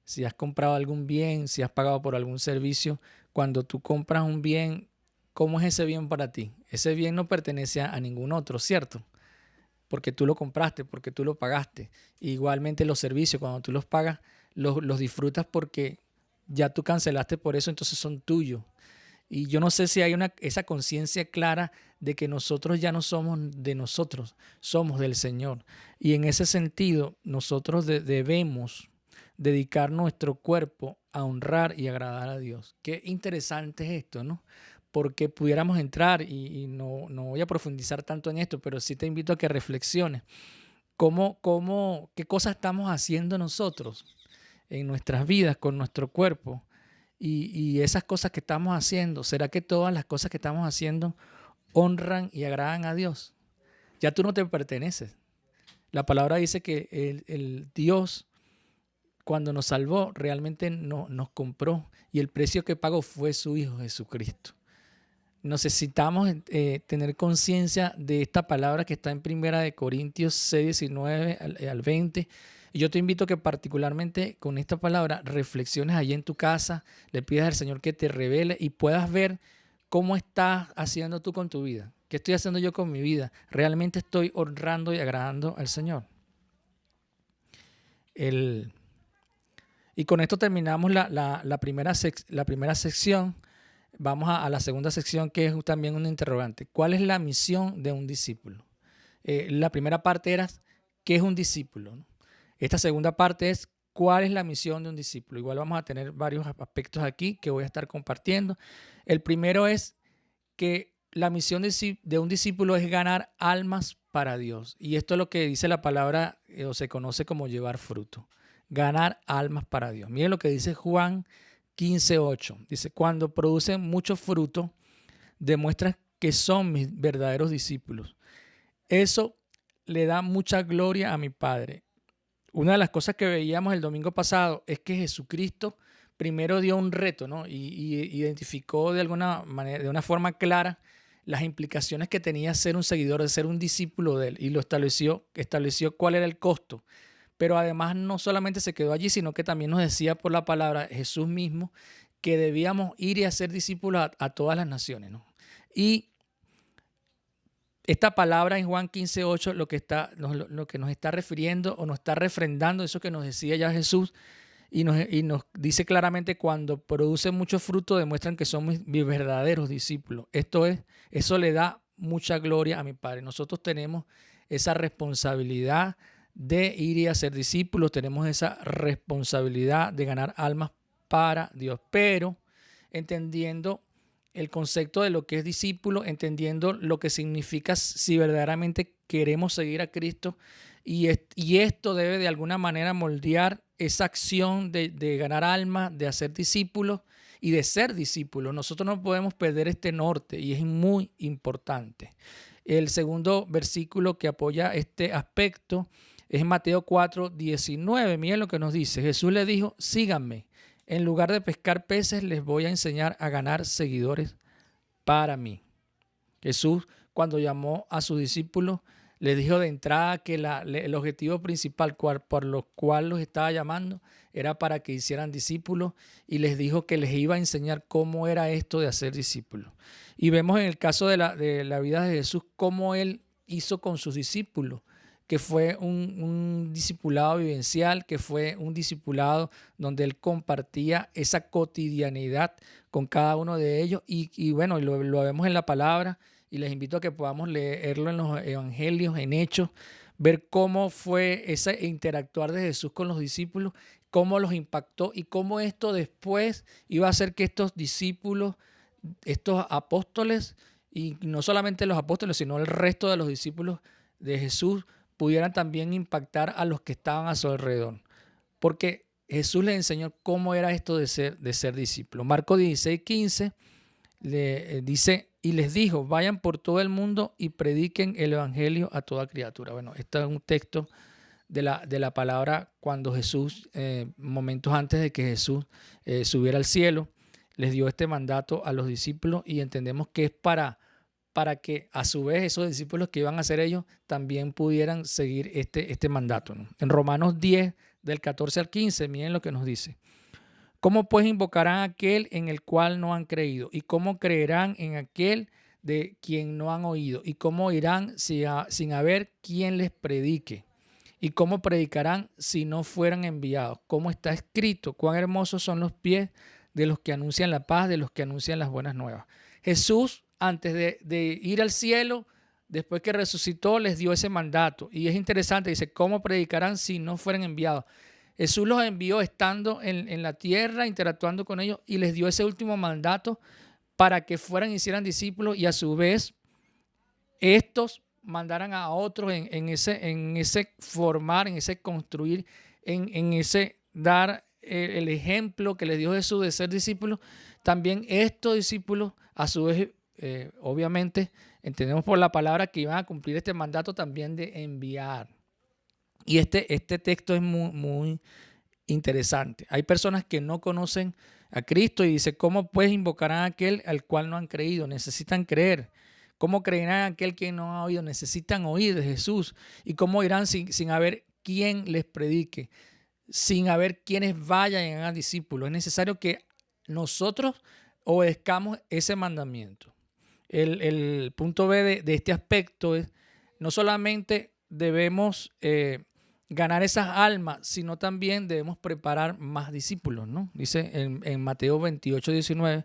si has comprado algún bien, si has pagado por algún servicio. Cuando tú compras un bien, ¿cómo es ese bien para ti? Ese bien no pertenece a ningún otro, ¿cierto? Porque tú lo compraste, porque tú lo pagaste. Igualmente los servicios, cuando tú los pagas, los disfrutas porque ya tú cancelaste por eso, entonces son tuyos. Y yo no sé si hay esa conciencia clara de que nosotros ya no somos de nosotros, somos del Señor. Y en ese sentido, nosotros debemos dedicar nuestro cuerpo a honrar y agradar a Dios. Qué interesante es esto, ¿no? Porque pudiéramos entrar, y no voy a profundizar tanto en esto, pero sí te invito a que reflexiones. ¿Qué cosas estamos haciendo nosotros en nuestras vidas con nuestro cuerpo? Y esas cosas que estamos haciendo, ¿será que todas las cosas que estamos haciendo honran y agradan a Dios? Ya tú no te perteneces. La palabra dice que el Dios, cuando nos salvó, realmente nos compró y el precio que pagó fue su Hijo Jesucristo. Necesitamos tener conciencia de esta palabra que está en 1 Corintios 6, 19 al 20. Y yo te invito a que particularmente con esta palabra reflexiones allí en tu casa, le pidas al Señor que te revele y puedas ver cómo estás haciendo tú con tu vida. ¿Qué estoy haciendo yo con mi vida? ¿Realmente estoy honrando y agradando al Señor? Y con esto terminamos la primera sección. Vamos a la segunda sección, que es también una interrogante. ¿Cuál es la misión de un discípulo? La primera parte era, ¿qué es un discípulo? ¿No? Esta segunda parte es, ¿cuál es la misión de un discípulo? Igual vamos a tener varios aspectos aquí que voy a estar compartiendo. El primero es que la misión de un discípulo es ganar almas para Dios. Y esto es lo que dice la palabra, o se conoce como llevar fruto. Ganar almas para Dios. Miren lo que dice Juan 15:8. Dice, cuando producen mucho fruto, demuestran que son mis verdaderos discípulos. Eso le da mucha gloria a mi Padre. Una de las cosas que veíamos el domingo pasado es que Jesucristo primero dio un reto, ¿no? Y identificó de alguna manera, de una forma clara, las implicaciones que tenía ser un seguidor, de ser un discípulo de él, y lo estableció cuál era el costo. Pero además no solamente se quedó allí, sino que también nos decía por la palabra Jesús mismo que debíamos ir y hacer discípulos a todas las naciones, ¿no? Y esta palabra en Juan 15:8 lo que nos está refiriendo o nos está refrendando eso que nos decía ya Jesús, y nos dice claramente: cuando producen mucho fruto, demuestran que son mis verdaderos discípulos. Eso le da mucha gloria a mi Padre. Nosotros tenemos esa responsabilidad de ir y hacer discípulos, tenemos esa responsabilidad de ganar almas para Dios, pero entendiendo el concepto de lo que es discípulo, entendiendo lo que significa si verdaderamente queremos seguir a Cristo, y esto debe de alguna manera moldear esa acción de ganar almas, de hacer discípulos y de ser discípulos. Nosotros no podemos perder este norte y es muy importante. El segundo versículo que apoya este aspecto es Mateo 4:19. Miren lo que nos dice. Jesús le dijo: síganme. En lugar de pescar peces, les voy a enseñar a ganar seguidores para mí. Jesús, cuando llamó a sus discípulos, les dijo de entrada que el objetivo principal por lo cual los estaba llamando era para que hicieran discípulos, y les dijo que les iba a enseñar cómo era esto de hacer discípulos. Y vemos en el caso de la vida de Jesús cómo él hizo con sus discípulos, que fue un discipulado vivencial, que fue un discipulado donde él compartía esa cotidianidad con cada uno de ellos. Y bueno, lo vemos en la palabra, y les invito a que podamos leerlo en los evangelios, en Hechos, ver cómo fue ese interactuar de Jesús con los discípulos, cómo los impactó y cómo esto después iba a hacer que estos discípulos, estos apóstoles, y no solamente los apóstoles, sino el resto de los discípulos de Jesús, pudieran también impactar a los que estaban a su alrededor. Porque Jesús les enseñó cómo era esto de ser discípulo. Marcos 16:15 le dice: y les dijo: vayan por todo el mundo y prediquen el evangelio a toda criatura. Bueno, este es un texto de la palabra cuando Jesús, momentos antes de que Jesús subiera al cielo, les dio este mandato a los discípulos, y entendemos que es para que a su vez esos discípulos que iban a ser ellos también pudieran seguir este mandato, ¿no? En Romanos 10, del 14 al 15, miren lo que nos dice. ¿Cómo pues invocarán a aquel en el cual no han creído? ¿Y cómo creerán en aquel de quien no han oído? ¿Y cómo irán sin haber quien les predique? ¿Y cómo predicarán si no fueran enviados? Como está escrito: cuán hermosos son los pies de los que anuncian la paz, de los que anuncian las buenas nuevas. Jesús, antes de ir al cielo, después que resucitó, les dio ese mandato. Y es interesante, dice: ¿cómo predicarán si no fueran enviados? Jesús los envió estando en la tierra, interactuando con ellos, y les dio ese último mandato para que fueran y hicieran discípulos, y a su vez estos mandaran a otros en ese formar, en ese construir, en ese dar el ejemplo que les dio Jesús de ser discípulos. También estos discípulos, a su vez, obviamente, entendemos por la palabra que iban a cumplir este mandato también de enviar. Y este texto es muy, muy interesante. Hay personas que no conocen a Cristo y dice: ¿cómo pues invocarán a aquel al cual no han creído? Necesitan creer. ¿Cómo creerán a aquel que no ha oído? Necesitan oír de Jesús. ¿Y cómo irán sin haber quien les predique? Sin haber quienes vayan y hagan discípulos. Es necesario que nosotros obedezcamos ese mandamiento. El punto B de este aspecto es: no solamente debemos ganar esas almas, sino también debemos preparar más discípulos, ¿no? Dice en Mateo 28:19: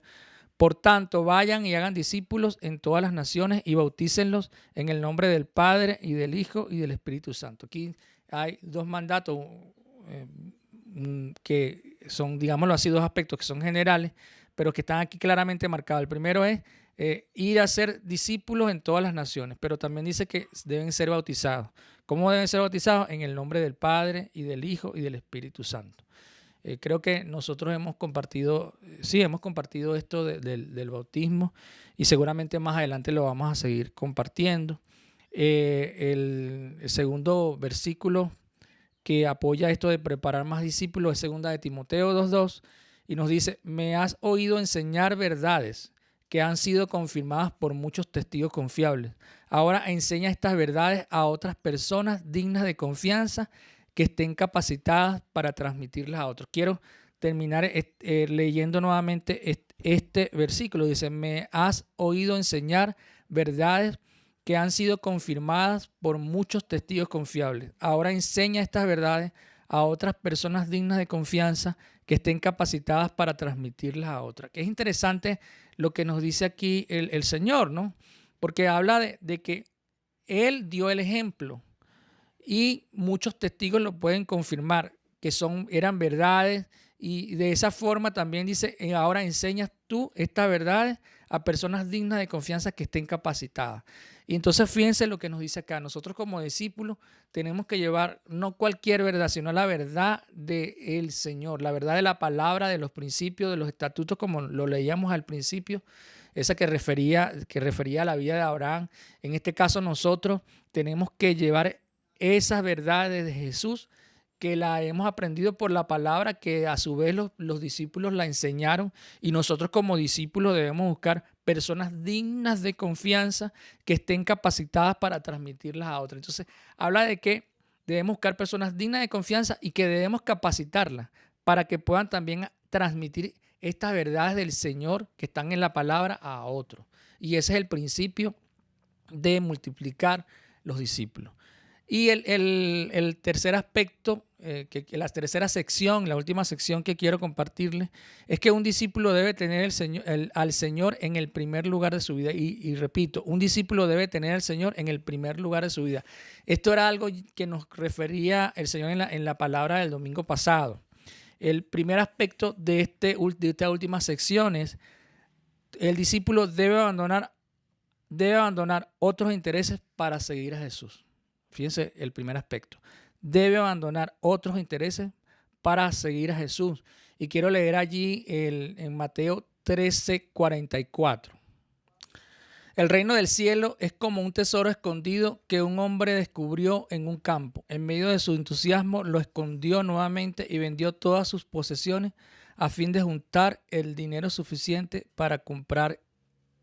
por tanto, vayan y hagan discípulos en todas las naciones y bautícenlos en el nombre del Padre y del Hijo y del Espíritu Santo. Aquí hay dos mandatos que son, digámoslo así, dos aspectos que son generales, pero que están aquí claramente marcados. El primero es ir a ser discípulos en todas las naciones, pero también dice que deben ser bautizados. ¿Cómo deben ser bautizados? En el nombre del Padre y del Hijo y del Espíritu Santo. Creo que nosotros hemos compartido esto del bautismo, y seguramente más adelante lo vamos a seguir compartiendo. El segundo versículo que apoya esto de preparar más discípulos es 2 de Timoteo 2:2, y nos dice: me has oído enseñar verdades que han sido confirmadas por muchos testigos confiables. Ahora enseña estas verdades a otras personas dignas de confianza, que estén capacitadas para transmitirlas a otros. Quiero terminar leyendo nuevamente este versículo. Dice: me has oído enseñar verdades que han sido confirmadas por muchos testigos confiables. Ahora enseña estas verdades a otras personas dignas de confianza que estén capacitadas para transmitirlas a otras. Que es interesante lo que nos dice aquí el Señor, ¿no? Porque habla de que Él dio el ejemplo y muchos testigos lo pueden confirmar, que eran verdades, y de esa forma también dice, ahora enseñas tú estas verdades a personas dignas de confianza que estén capacitadas. Y entonces fíjense lo que nos dice acá. Nosotros como discípulos tenemos que llevar no cualquier verdad, sino la verdad del Señor, la verdad de la palabra, de los principios, de los estatutos, como lo leíamos al principio, esa que refería a la vida de Abraham. En este caso nosotros tenemos que llevar esas verdades de Jesús, que la hemos aprendido por la palabra, que a su vez los discípulos la enseñaron, y nosotros como discípulos debemos buscar personas dignas de confianza que estén capacitadas para transmitirlas a otros. Entonces habla de que debemos buscar personas dignas de confianza y que debemos capacitarlas para que puedan también transmitir estas verdades del Señor que están en la palabra a otros. Y ese es el principio de multiplicar los discípulos. Y el tercer aspecto, la tercera sección, la última sección que quiero compartirles, es que un discípulo debe tener al Señor en el primer lugar de su vida. Y repito, un discípulo debe tener al Señor en el primer lugar de su vida. Esto era algo que nos refería el Señor en la palabra del domingo pasado. El primer aspecto de esta última sección es: el discípulo debe abandonar otros intereses para seguir a Jesús. Fíjense el primer aspecto. Debe abandonar otros intereses para seguir a Jesús. Y quiero leer allí en Mateo 13:44. El reino del cielo es como un tesoro escondido que un hombre descubrió en un campo. En medio de su entusiasmo lo escondió nuevamente y vendió todas sus posesiones a fin de juntar el dinero suficiente para comprar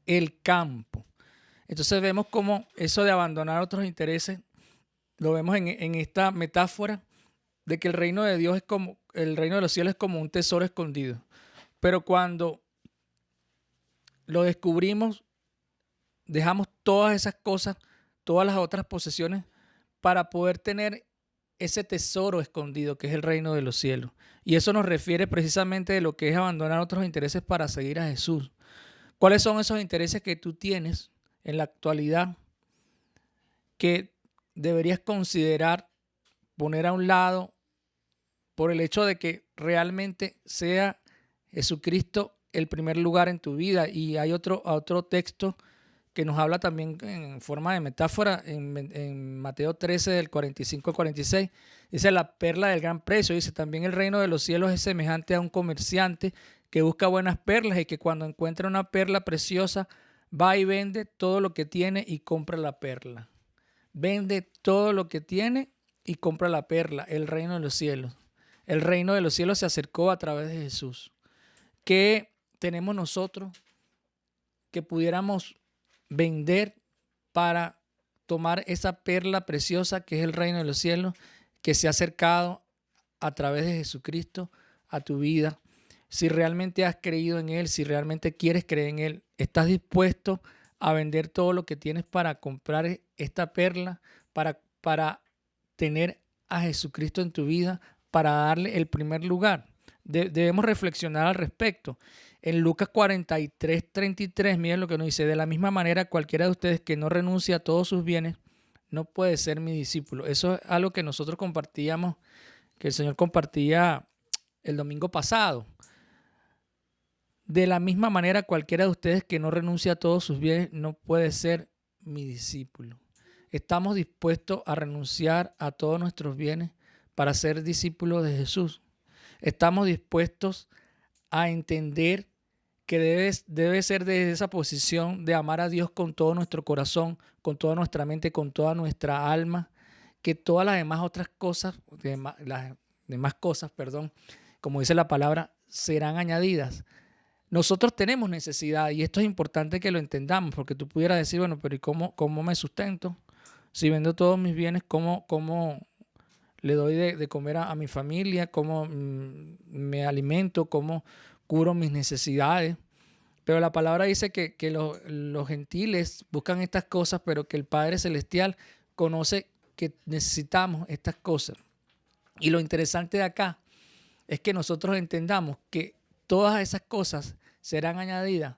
el campo. Entonces vemos cómo eso de abandonar otros intereses lo vemos en esta metáfora de que el reino de Dios el reino de los cielos es como un tesoro escondido. Pero cuando lo descubrimos, dejamos todas esas cosas, todas las otras posesiones, para poder tener ese tesoro escondido que es el reino de los cielos. Y eso nos refiere precisamente de lo que es abandonar otros intereses para seguir a Jesús. ¿Cuáles son esos intereses que tú tienes en la actualidad que deberías considerar poner a un lado por el hecho de que realmente sea Jesucristo el primer lugar en tu vida? Y hay otro texto que nos habla también en forma de metáfora en Mateo 13 del 45 al 46. Dice: la perla del gran precio. Dice: también el reino de los cielos es semejante a un comerciante que busca buenas perlas y que cuando encuentra una perla preciosa va y vende todo lo que tiene y compra la perla. Vende todo lo que tiene y compra la perla, el reino de los cielos. El reino de los cielos se acercó a través de Jesús. ¿Qué tenemos nosotros que pudiéramos vender para tomar esa perla preciosa que es el reino de los cielos, que se ha acercado a través de Jesucristo a tu vida? Si realmente has creído en Él, si realmente quieres creer en Él, ¿estás dispuesto a vender todo lo que tienes para comprar esta perla, para tener a Jesucristo en tu vida, para darle el primer lugar? Debemos reflexionar al respecto. En Lucas 43:33, miren lo que nos dice: de la misma manera, cualquiera de ustedes que no renuncie a todos sus bienes no puede ser mi discípulo. Eso es algo que nosotros compartíamos, que el Señor compartía el domingo pasado. De la misma manera, cualquiera de ustedes que no renuncie a todos sus bienes no puede ser mi discípulo. ¿Estamos dispuestos a renunciar a todos nuestros bienes para ser discípulos de Jesús? ¿Estamos dispuestos a entender que debe ser de esa posición de amar a Dios con todo nuestro corazón, con toda nuestra mente, con toda nuestra alma, que todas las demás otras cosas, como dice la palabra, serán añadidas? Nosotros tenemos necesidad, y esto es importante que lo entendamos, porque tú pudieras decir: bueno, pero ¿y cómo me sustento? Si vendo todos mis bienes, ¿cómo le doy de comer a mi familia? ¿Cómo me alimento? ¿Cómo curo mis necesidades? Pero la palabra dice que los gentiles buscan estas cosas, pero que el Padre Celestial conoce que necesitamos estas cosas. Y lo interesante de acá es que nosotros entendamos que todas esas cosas serán añadidas,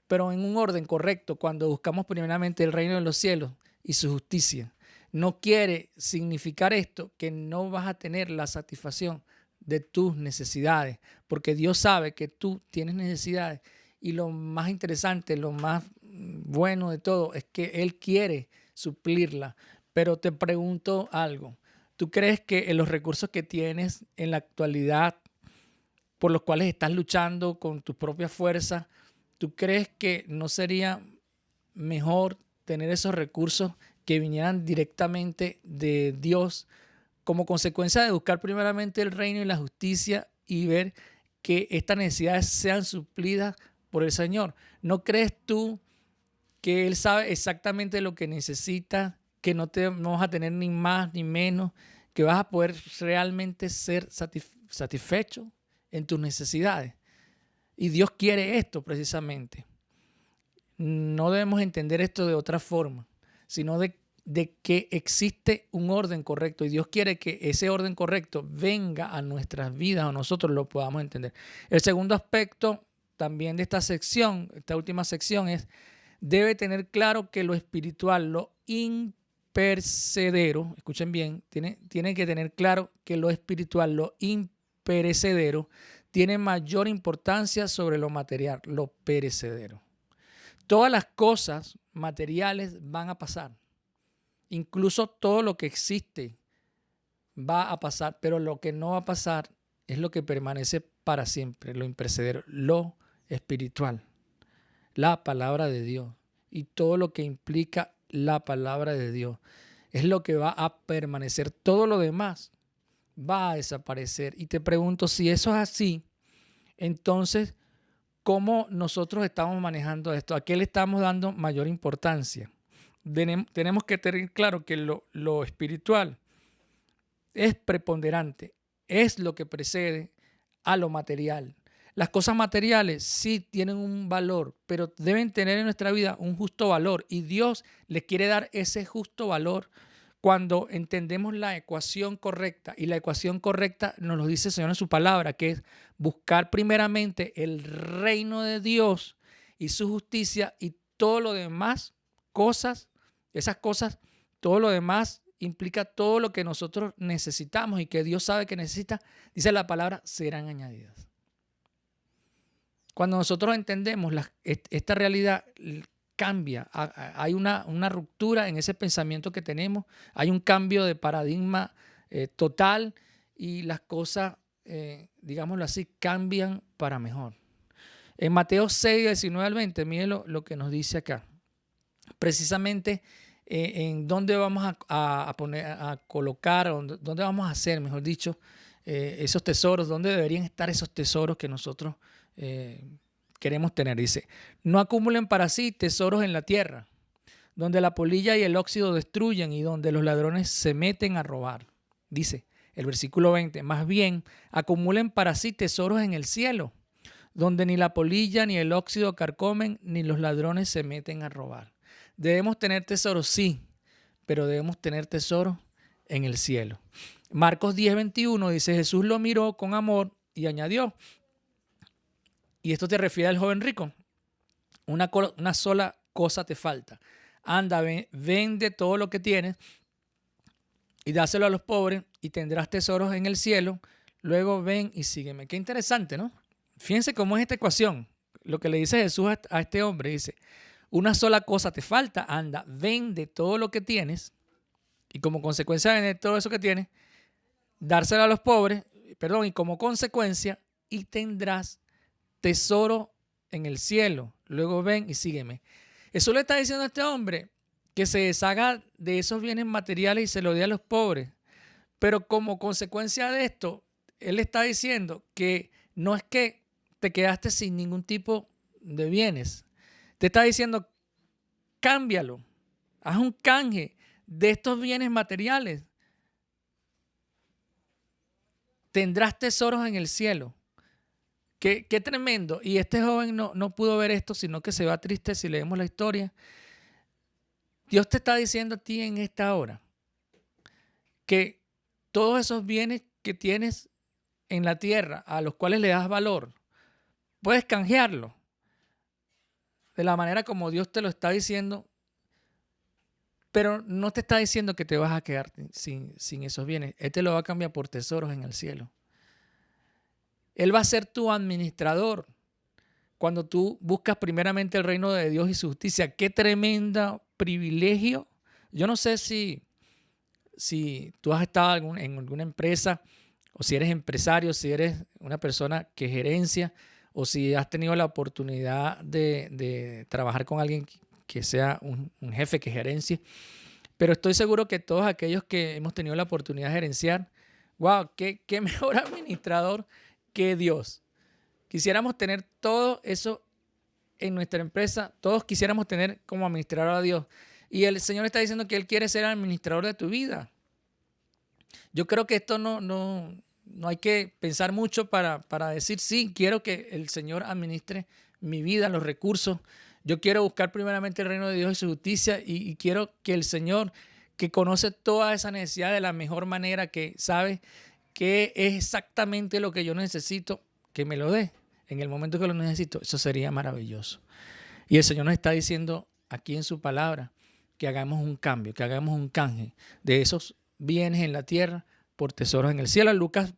pero en un orden correcto, cuando buscamos primeramente el reino de los cielos y su justicia. No quiere significar esto que no vas a tener la satisfacción de tus necesidades, porque Dios sabe que tú tienes necesidades, y lo más interesante, lo más bueno de todo es que Él quiere suplirla. Pero te pregunto algo, ¿tú crees que los recursos que tienes en la actualidad, por los cuales estás luchando con tus propias fuerzas, tú crees que no sería mejor tener esos recursos que vinieran directamente de Dios, como consecuencia de buscar primeramente el reino y la justicia y ver que estas necesidades sean suplidas por el Señor? ¿No crees tú que Él sabe exactamente lo que necesitas, que no vas a tener ni más ni menos, que vas a poder realmente ser satisfecho en tus necesidades? Y Dios quiere esto precisamente. No debemos entender esto de otra forma, sino de que existe un orden correcto, y Dios quiere que ese orden correcto venga a nuestras vidas o nosotros lo podamos entender. El segundo aspecto también de esta sección, esta última sección, es: debe tener claro que lo espiritual, lo imperecedero, escuchen bien, tiene que tener claro que lo espiritual, lo imperecedero, tiene mayor importancia sobre lo material, lo perecedero. Todas las cosas materiales van a pasar. Incluso todo lo que existe va a pasar, pero lo que no va a pasar es lo que permanece para siempre, lo imperecedero, lo espiritual, la palabra de Dios y todo lo que implica la palabra de Dios es lo que va a permanecer. Todo lo demás va a desaparecer. Y te pregunto, si eso es así, entonces, ¿cómo nosotros estamos manejando esto? ¿A qué le estamos dando mayor importancia? Tenemos que tener claro que lo espiritual es preponderante, es lo que precede a lo material. Las cosas materiales sí tienen un valor, pero deben tener en nuestra vida un justo valor, y Dios les quiere dar ese justo valor cuando entendemos la ecuación correcta. Y la ecuación correcta nos lo dice el Señor en su palabra, que es buscar primeramente el reino de Dios y su justicia, y todo lo demás cosas, esas cosas, todo lo demás implica todo lo que nosotros necesitamos y que Dios sabe que necesita, dice la palabra, serán añadidas. Cuando nosotros entendemos esta realidad, cambia, hay una ruptura en ese pensamiento que tenemos, hay un cambio de paradigma total, y las cosas, digámoslo así, cambian para mejor. En Mateo 6, 19 al 20, miren lo que nos dice acá. Precisamente en dónde vamos a poner, a colocar, dónde vamos a hacer, mejor dicho, esos tesoros, dónde deberían estar esos tesoros que nosotros queremos tener. Dice: no acumulen para sí tesoros en la tierra, donde la polilla y el óxido destruyen y donde los ladrones se meten a robar. Dice el versículo 20: más bien acumulen para sí tesoros en el cielo, donde ni la polilla ni el óxido carcomen, ni los ladrones se meten a robar. Debemos tener tesoros, sí, pero debemos tener tesoros en el cielo. Marcos 10, 21 dice: Jesús lo miró con amor y añadió, y esto te refiere al joven rico: una sola cosa te falta. Anda, vende todo lo que tienes y dáselo a los pobres y tendrás tesoros en el cielo. Luego ven y sígueme. Qué interesante, ¿no? Fíjense cómo es esta ecuación. Lo que le dice Jesús a este hombre, dice: una sola cosa te falta. Anda, vende todo lo que tienes, y como consecuencia de vender todo eso que tienes, dárselo a los pobres, y como consecuencia, y tendrás tesoro en el cielo. Luego ven y sígueme. Eso le está diciendo a este hombre que se deshaga de esos bienes materiales y se lo dé a los pobres. Pero como consecuencia de esto, él está diciendo que no es que te quedaste sin ningún tipo de bienes. Te está diciendo: cámbialo, haz un canje de estos bienes materiales. Tendrás tesoros en el cielo. Qué tremendo. Y este joven no pudo ver esto, sino que se va triste si leemos la historia. Dios te está diciendo a ti en esta hora que todos esos bienes que tienes en la tierra, a los cuales le das valor, puedes canjearlo de la manera como Dios te lo está diciendo, pero no te está diciendo que te vas a quedar sin esos bienes. Él te lo va a cambiar por tesoros en el cielo. Él va a ser tu administrador cuando tú buscas primeramente el reino de Dios y su justicia. Qué tremendo privilegio. Yo no sé si tú has estado en alguna empresa, o si eres empresario, si eres una persona que gerencia, o si has tenido la oportunidad de trabajar con alguien que sea un jefe que gerencie. Pero estoy seguro que todos aquellos que hemos tenido la oportunidad de gerenciar, wow, qué mejor administrador que Dios. Quisiéramos tener todo eso en nuestra empresa, todos quisiéramos tener como administrador a Dios. Y el Señor está diciendo que Él quiere ser administrador de tu vida. Yo creo que esto no hay que pensar mucho para decir, sí, quiero que el Señor administre mi vida, los recursos. Yo quiero buscar primeramente el reino de Dios y su justicia y quiero que el Señor, que conoce toda esa necesidad de la mejor manera, que sabe que es exactamente lo que yo necesito, que me lo dé en el momento que lo necesito. Eso sería maravilloso. Y el Señor nos está diciendo aquí en su palabra que hagamos un cambio, que hagamos un canje de esos bienes en la tierra por tesoros en el cielo. Lucas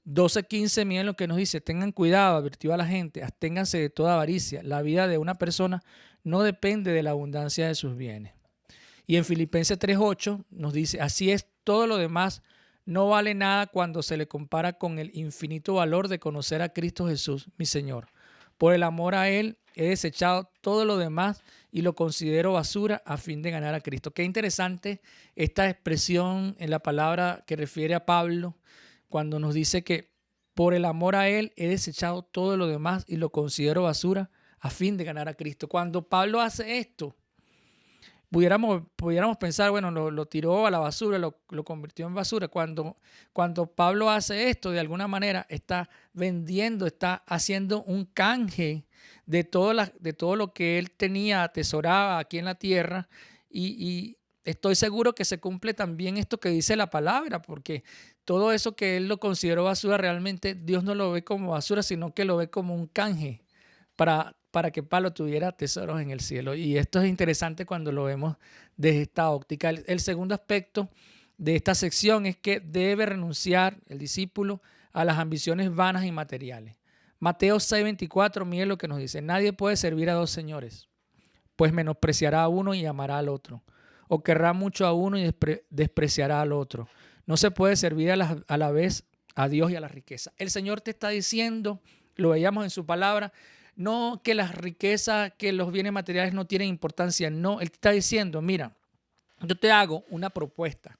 12:15, miren lo que nos dice: tengan cuidado, advirtió a la gente, absténganse de toda avaricia. La vida de una persona no depende de la abundancia de sus bienes. Y en Filipenses 3:8 nos dice: así es, todo lo demás no vale nada cuando se le compara con el infinito valor de conocer a Cristo Jesús, mi Señor. Por el amor a Él he desechado todo lo demás y lo considero basura a fin de ganar a Cristo. Qué interesante esta expresión en la palabra que refiere a Pablo, cuando nos dice que por el amor a Él he desechado todo lo demás y lo considero basura a fin de ganar a Cristo. Cuando Pablo hace esto, pudiéramos pensar, bueno, lo tiró a la basura, lo convirtió en basura. Cuando Pablo hace esto, de alguna manera está vendiendo, está haciendo un canje de todo lo que él tenía, atesoraba aquí en la tierra, y estoy seguro que se cumple también esto que dice la palabra, porque todo eso que él lo consideró basura, realmente Dios no lo ve como basura, sino que lo ve como un canje para que Pablo tuviera tesoros en el cielo. Y esto es interesante cuando lo vemos desde esta óptica. El segundo aspecto de esta sección es que debe renunciar el discípulo a las ambiciones vanas y materiales. Mateo 6:24, miren lo que nos dice: nadie puede servir a dos señores, pues menospreciará a uno y amará al otro, o querrá mucho a uno y despreciará al otro. No se puede servir a la vez a Dios y a la riqueza. El Señor te está diciendo, lo veíamos en su palabra, no que las riquezas, que los bienes materiales no tienen importancia. No, Él te está diciendo: mira, yo te hago una propuesta.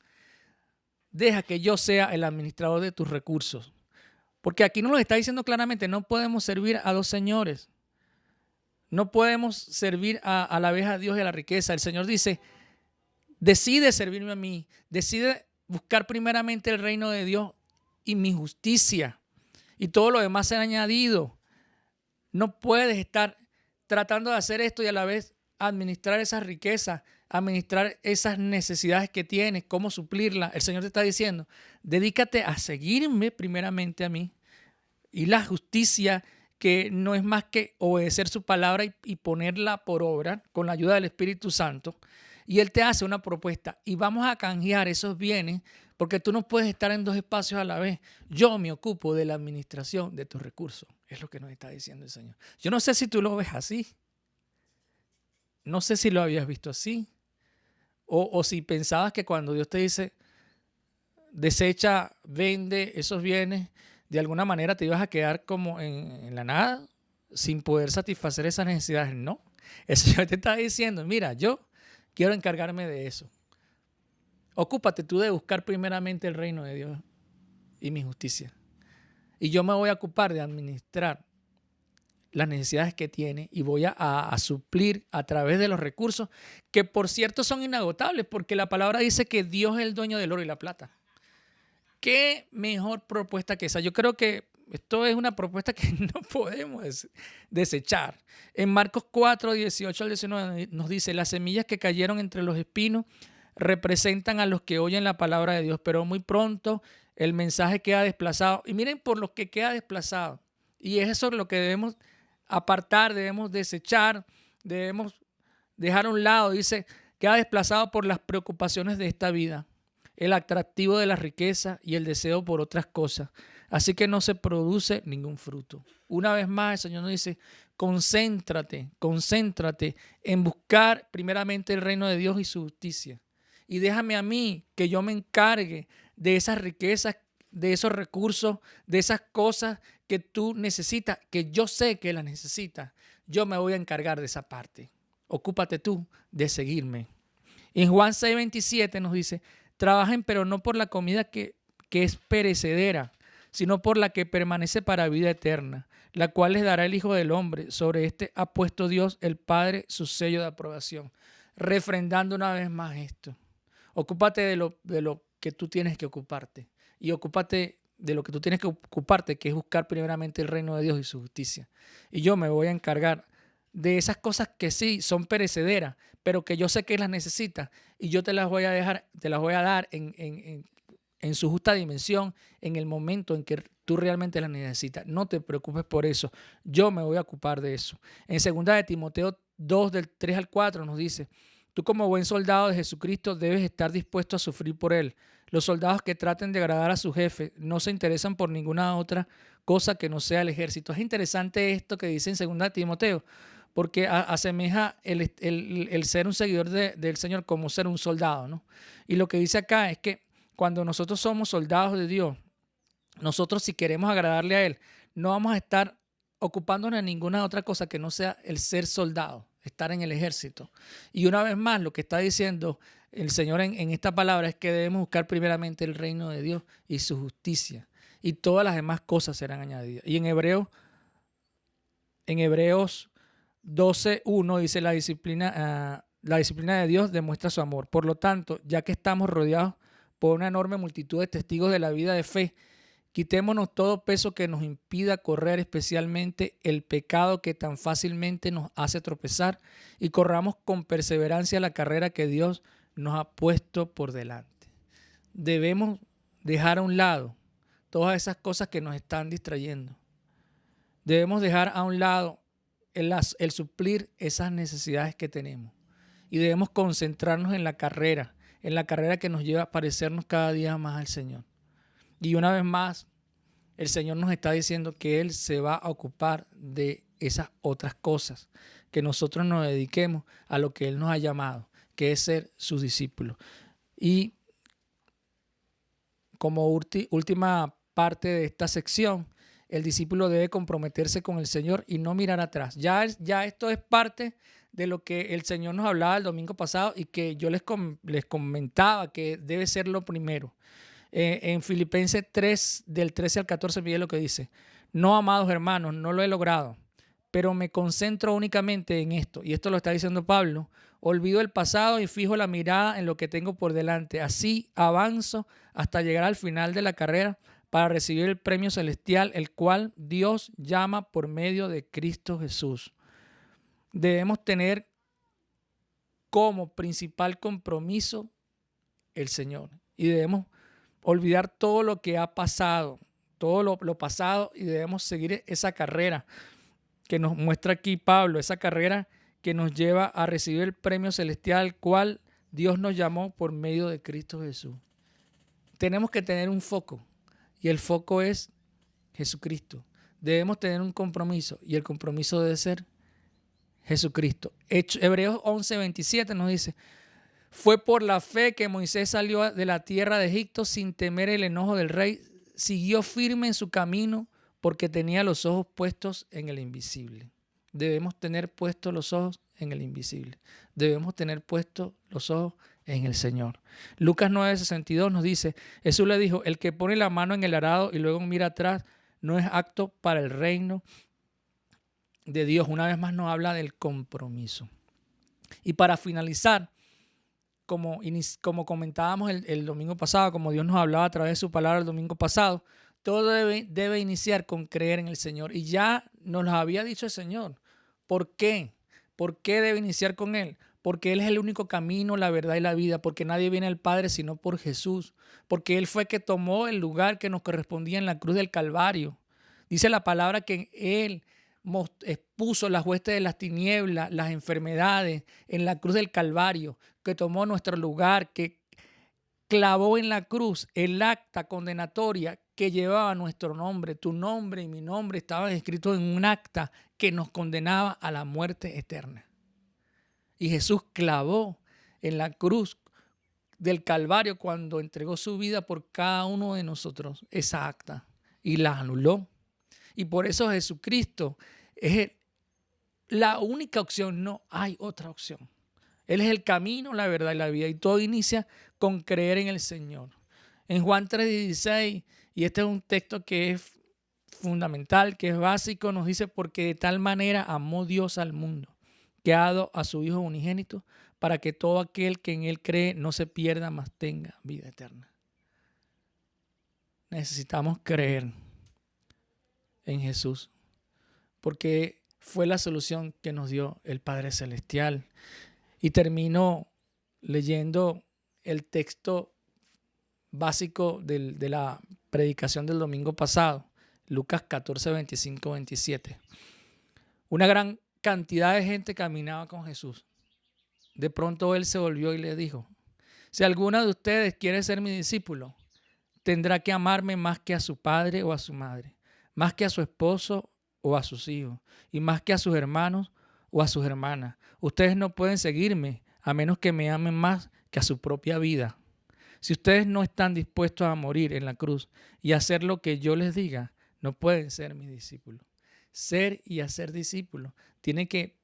Deja que yo sea el administrador de tus recursos. Porque aquí nos lo está diciendo claramente: no podemos servir a dos señores. No podemos servir a la vez a Dios y a la riqueza. El Señor dice: decide servirme a mí. Decide buscar primeramente el reino de Dios y mi justicia. Y todo lo demás será añadido. No puedes estar tratando de hacer esto y a la vez administrar esas riquezas, administrar esas necesidades que tienes, cómo suplirlas. El Señor te está diciendo: dedícate a seguirme primeramente a mí. Y la justicia, que no es más que obedecer su palabra y ponerla por obra con la ayuda del Espíritu Santo. Y Él te hace una propuesta y vamos a canjear esos bienes, porque tú no puedes estar en dos espacios a la vez. Yo me ocupo de la administración de tus recursos. Es lo que nos está diciendo el Señor. Yo no sé si tú lo ves así. No sé si lo habías visto así. O si pensabas que cuando Dios te dice: desecha, vende esos bienes, de alguna manera te ibas a quedar como en la nada, sin poder satisfacer esas necesidades. No. El Señor te está diciendo: mira, yo quiero encargarme de eso. Ocúpate tú de buscar primeramente el reino de Dios y mi justicia. Y yo me voy a ocupar de administrar las necesidades que tiene y voy a suplir a través de los recursos, que por cierto son inagotables, porque la palabra dice que Dios es el dueño del oro y la plata. ¿Qué mejor propuesta que esa? Yo creo que esto es una propuesta que no podemos desechar. En Marcos 4, 18 al 19 nos dice: las semillas que cayeron entre los espinos representan a los que oyen la palabra de Dios, pero muy pronto el mensaje queda desplazado. Y miren por lo que queda desplazado. Y es eso lo que debemos apartar, debemos desechar, debemos dejar a un lado. Dice, queda desplazado por las preocupaciones de esta vida, el atractivo de la riqueza y el deseo por otras cosas. Así que no se produce ningún fruto. Una vez más, el Señor nos dice, concéntrate en buscar primeramente el reino de Dios y su justicia. Y déjame a mí que yo me encargue de esas riquezas, de esos recursos, de esas cosas que tú necesitas, que yo sé que las necesitas. Yo me voy a encargar de esa parte. Ocúpate tú de seguirme. Y en Juan 6:27 nos dice, trabajen pero no por la comida que es perecedera, sino por la que permanece para vida eterna, la cual les dará el Hijo del Hombre. Sobre este ha puesto Dios el Padre su sello de aprobación. Refrendando una vez más esto. Ocúpate de lo que tú tienes que ocuparte. Y ocúpate de lo que tú tienes que ocuparte, que es buscar primeramente el reino de Dios y su justicia. Y yo me voy a encargar de esas cosas que sí son perecederas, pero que yo sé que las necesitas. Y yo te las voy a dejar, te las voy a dar en su justa dimensión, en el momento en que tú realmente las necesitas. No te preocupes por eso. Yo me voy a ocupar de eso. En 2 de Timoteo 2, del 3 al 4 nos dice, tú como buen soldado de Jesucristo debes estar dispuesto a sufrir por él. Los soldados que traten de agradar a su jefe no se interesan por ninguna otra cosa que no sea el ejército. Es interesante esto que dice en 2 de Timoteo, porque asemeja el ser un seguidor del Señor como ser un soldado, ¿no? Y lo que dice acá es que cuando nosotros somos soldados de Dios, nosotros si queremos agradarle a Él, no vamos a estar ocupándonos de ninguna otra cosa que no sea el ser soldado, estar en el ejército. Y una vez más, lo que está diciendo el Señor en esta palabra es que debemos buscar primeramente el reino de Dios y su justicia. Y todas las demás cosas serán añadidas. Y en Hebreos 12:1 dice, la disciplina de Dios demuestra su amor. Por lo tanto, ya que estamos rodeados por una enorme multitud de testigos de la vida de fe, quitémonos todo peso que nos impida correr, especialmente el pecado que tan fácilmente nos hace tropezar, y corramos con perseverancia la carrera que Dios nos ha puesto por delante. Debemos dejar a un lado todas esas cosas que nos están distrayendo. Debemos dejar a un lado el suplir esas necesidades que tenemos. Y debemos concentrarnos en la carrera que nos lleva a parecernos cada día más al Señor. Y una vez más, el Señor nos está diciendo que Él se va a ocupar de esas otras cosas, que nosotros nos dediquemos a lo que Él nos ha llamado, que es ser sus discípulos. Y como última parte de esta sección, el discípulo debe comprometerse con el Señor y no mirar atrás. Ya esto es parte de lo que el Señor nos hablaba el domingo pasado y que yo les comentaba que debe ser lo primero. En Filipenses 3, del 13 al 14, miren lo que dice. No, amados hermanos, no lo he logrado, pero me concentro únicamente en esto. Y esto lo está diciendo Pablo. Olvido el pasado y fijo la mirada en lo que tengo por delante. Así avanzo hasta llegar al final de la carrera para recibir el premio celestial, el cual Dios llama por medio de Cristo Jesús. Debemos tener como principal compromiso el Señor. Y debemos olvidar todo lo que ha pasado, todo lo pasado, y debemos seguir esa carrera que nos muestra aquí Pablo, esa carrera que nos lleva a recibir el premio celestial, el cual Dios nos llamó por medio de Cristo Jesús. Tenemos que tener un foco, y el foco es Jesucristo. Debemos tener un compromiso, y el compromiso debe ser Jesucristo. Hebreos 11:27 nos dice, fue por la fe que Moisés salió de la tierra de Egipto sin temer el enojo del rey, siguió firme en su camino porque tenía los ojos puestos en el invisible. Debemos tener puestos los ojos en el invisible. Debemos tener puestos los ojos en el Señor. Lucas 9:62 nos dice, Jesús le dijo, el que pone la mano en el arado y luego mira atrás no es apto para el reino de Dios. Una vez más nos habla del compromiso. Y para finalizar, como comentábamos el domingo pasado, como Dios nos hablaba a través de su palabra el domingo pasado, todo debe iniciar con creer en el Señor. Y ya nos lo había dicho el Señor. ¿Por qué? ¿Por qué debe iniciar con Él? porque Él es el único camino, la verdad y la vida, porque nadie viene al Padre sino por Jesús, porque Él fue que tomó el lugar que nos correspondía en la cruz del Calvario. Dice la palabra que Él expuso las huestes de las tinieblas, las enfermedades en la cruz del Calvario, que tomó nuestro lugar, que clavó en la cruz el acta condenatoria que llevaba nuestro nombre. Tu nombre y mi nombre estaban escritos en un acta que nos condenaba a la muerte eterna. Y Jesús clavó en la cruz del Calvario cuando entregó su vida por cada uno de nosotros esa acta y la anuló. Y por eso Jesucristo es la única opción, no hay otra opción. Él es el camino, la verdad y la vida. Y todo inicia con creer en el Señor. En Juan 3:16, y este es un texto que es fundamental, que es básico, nos dice: porque de tal manera amó Dios al mundo, que ha dado a su Hijo unigénito, para que todo aquel que en Él cree no se pierda, mas tenga vida eterna. Necesitamos creer en Jesús, porque fue la solución que nos dio el Padre Celestial. Y termino leyendo el texto básico de la predicación del domingo pasado, Lucas 14, 25, 27. Una gran cantidad de gente caminaba con Jesús. De pronto Él se volvió y le dijo: si alguno de ustedes quiere ser mi discípulo, tendrá que amarme más que a su padre o a su madre, más que a su esposo o a sus hijos, y más que a sus hermanos o a sus hermanas. Ustedes no pueden seguirme a menos que me amen más que a su propia vida. Si ustedes no están dispuestos a morir en la cruz y hacer lo que yo les diga, no pueden ser mis discípulos. Ser y hacer discípulos tiene que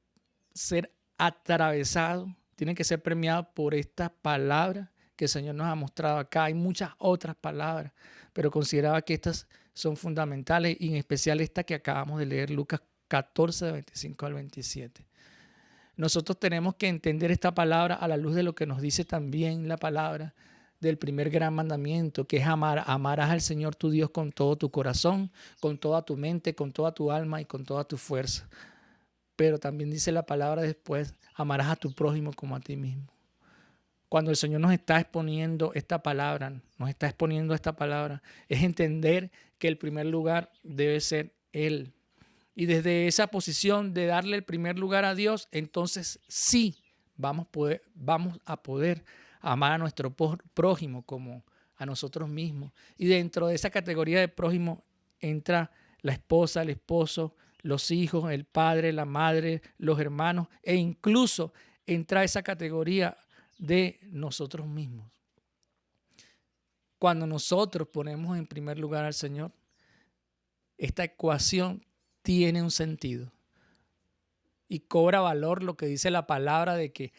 ser atravesado, tiene que ser premiado por estas palabras que el Señor nos ha mostrado acá. Hay muchas otras palabras, pero consideraba que estas son fundamentales, y en especial esta que acabamos de leer, Lucas 14, de 25 al 27. Nosotros tenemos que entender esta palabra a la luz de lo que nos dice también la palabra del primer gran mandamiento, que es amar. Amarás al Señor tu Dios con todo tu corazón, con toda tu mente, con toda tu alma y con toda tu fuerza. Pero también dice la palabra después: amarás a tu prójimo como a ti mismo. Cuando el Señor nos está exponiendo esta palabra, es entender que el primer lugar debe ser Él. Y desde esa posición de darle el primer lugar a Dios, entonces sí vamos a poder amar a nuestro prójimo como a nosotros mismos. Y dentro de esa categoría de prójimo entra la esposa, el esposo, los hijos, el padre, la madre, los hermanos, e incluso entra esa categoría de nosotros mismos. Cuando nosotros ponemos en primer lugar al Señor, esta ecuación tiene un sentido y cobra valor lo que dice la palabra de que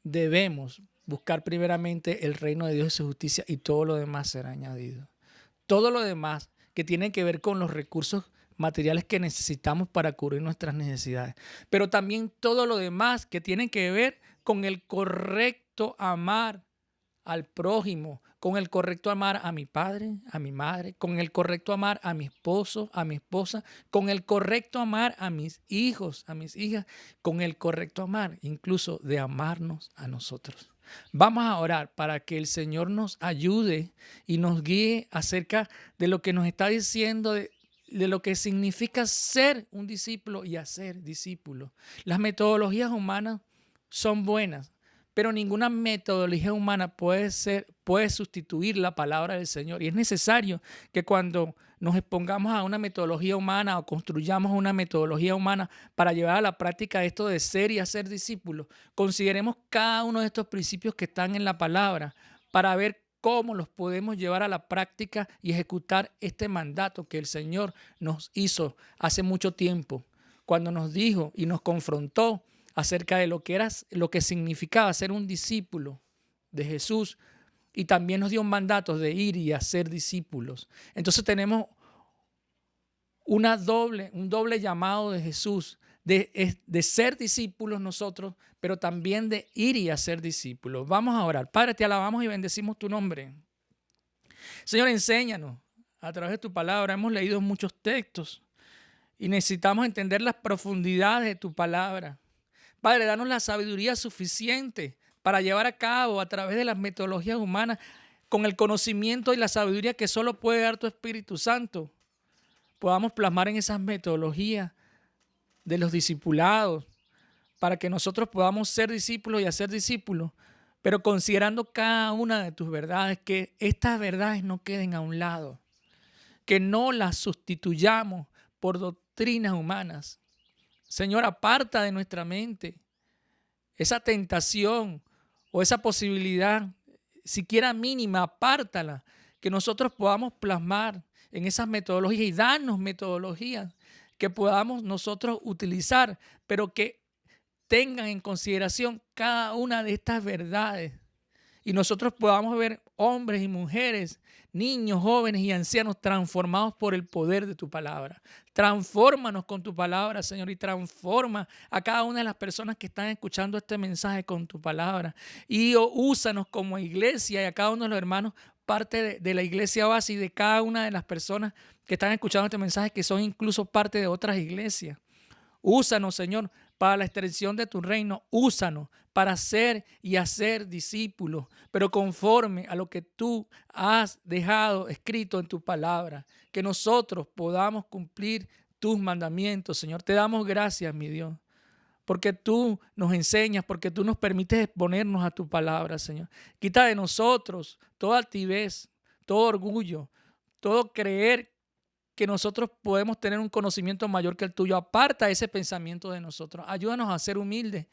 debemos buscar primeramente el reino de Dios y su justicia, y todo lo demás será añadido. Todo lo demás que tiene que ver con los recursos materiales que necesitamos para cubrir nuestras necesidades, pero también todo lo demás que tiene que ver con el correcto amar al prójimo, con el correcto amar a mi padre, a mi madre, con el correcto amar a mi esposo, a mi esposa, con el correcto amar a mis hijos, a mis hijas, con el correcto amar incluso de amarnos a nosotros. Vamos a orar para que el Señor nos ayude y nos guíe acerca de lo que nos está diciendo, de lo que significa ser un discípulo y hacer discípulos. Las metodologías humanas son buenas, pero ninguna metodología humana puede sustituir la palabra del Señor. Y es necesario que cuando nos expongamos a una metodología humana o construyamos una metodología humana para llevar a la práctica esto de ser y hacer discípulos, consideremos cada uno de estos principios que están en la palabra para ver cómo los podemos llevar a la práctica y ejecutar este mandato que el Señor nos hizo hace mucho tiempo, cuando nos dijo y nos confrontó acerca de lo que significaba ser un discípulo de Jesús, y también nos dio un mandato de ir y hacer discípulos. Entonces tenemos un doble llamado de Jesús, de ser discípulos nosotros, pero también de ir y hacer discípulos. Vamos a orar. Padre, te alabamos y bendecimos tu nombre. Señor, enséñanos a través de tu palabra. Hemos leído muchos textos y necesitamos entender las profundidades de tu palabra Padre, danos la sabiduría suficiente para llevar a cabo a través de las metodologías humanas, con el conocimiento y la sabiduría que solo puede dar tu Espíritu Santo, podamos plasmar en esas metodologías de los discipulados, para que nosotros podamos ser discípulos y hacer discípulos, pero considerando cada una de tus verdades, que estas verdades no queden a un lado, que no las sustituyamos por doctrinas humanas. Señor, aparta de nuestra mente esa tentación o esa posibilidad, siquiera mínima, apártala, que nosotros podamos plasmar en esas metodologías y darnos metodologías que podamos nosotros utilizar, pero que tengan en consideración cada una de estas verdades y nosotros podamos ver hombres y mujeres, niños, jóvenes y ancianos transformados por el poder de tu palabra. Transfórmanos con tu palabra, Señor, y transforma a cada una de las personas que están escuchando este mensaje con tu palabra. Y úsanos como iglesia y a cada uno de los hermanos, parte de la iglesia base y de cada una de las personas que están escuchando este mensaje, que son incluso parte de otras iglesias. Úsanos, Señor, para la extensión de tu reino. Úsanos para ser y hacer discípulos, pero conforme a lo que tú has dejado escrito en tu palabra, que nosotros podamos cumplir tus mandamientos, Señor. Te damos gracias, mi Dios, porque tú nos enseñas, porque tú nos permites exponernos a tu palabra, Señor. Quita de nosotros toda altivez, todo orgullo, todo creer que nosotros podemos tener un conocimiento mayor que el tuyo. Aparta ese pensamiento de nosotros. Ayúdanos a ser humildes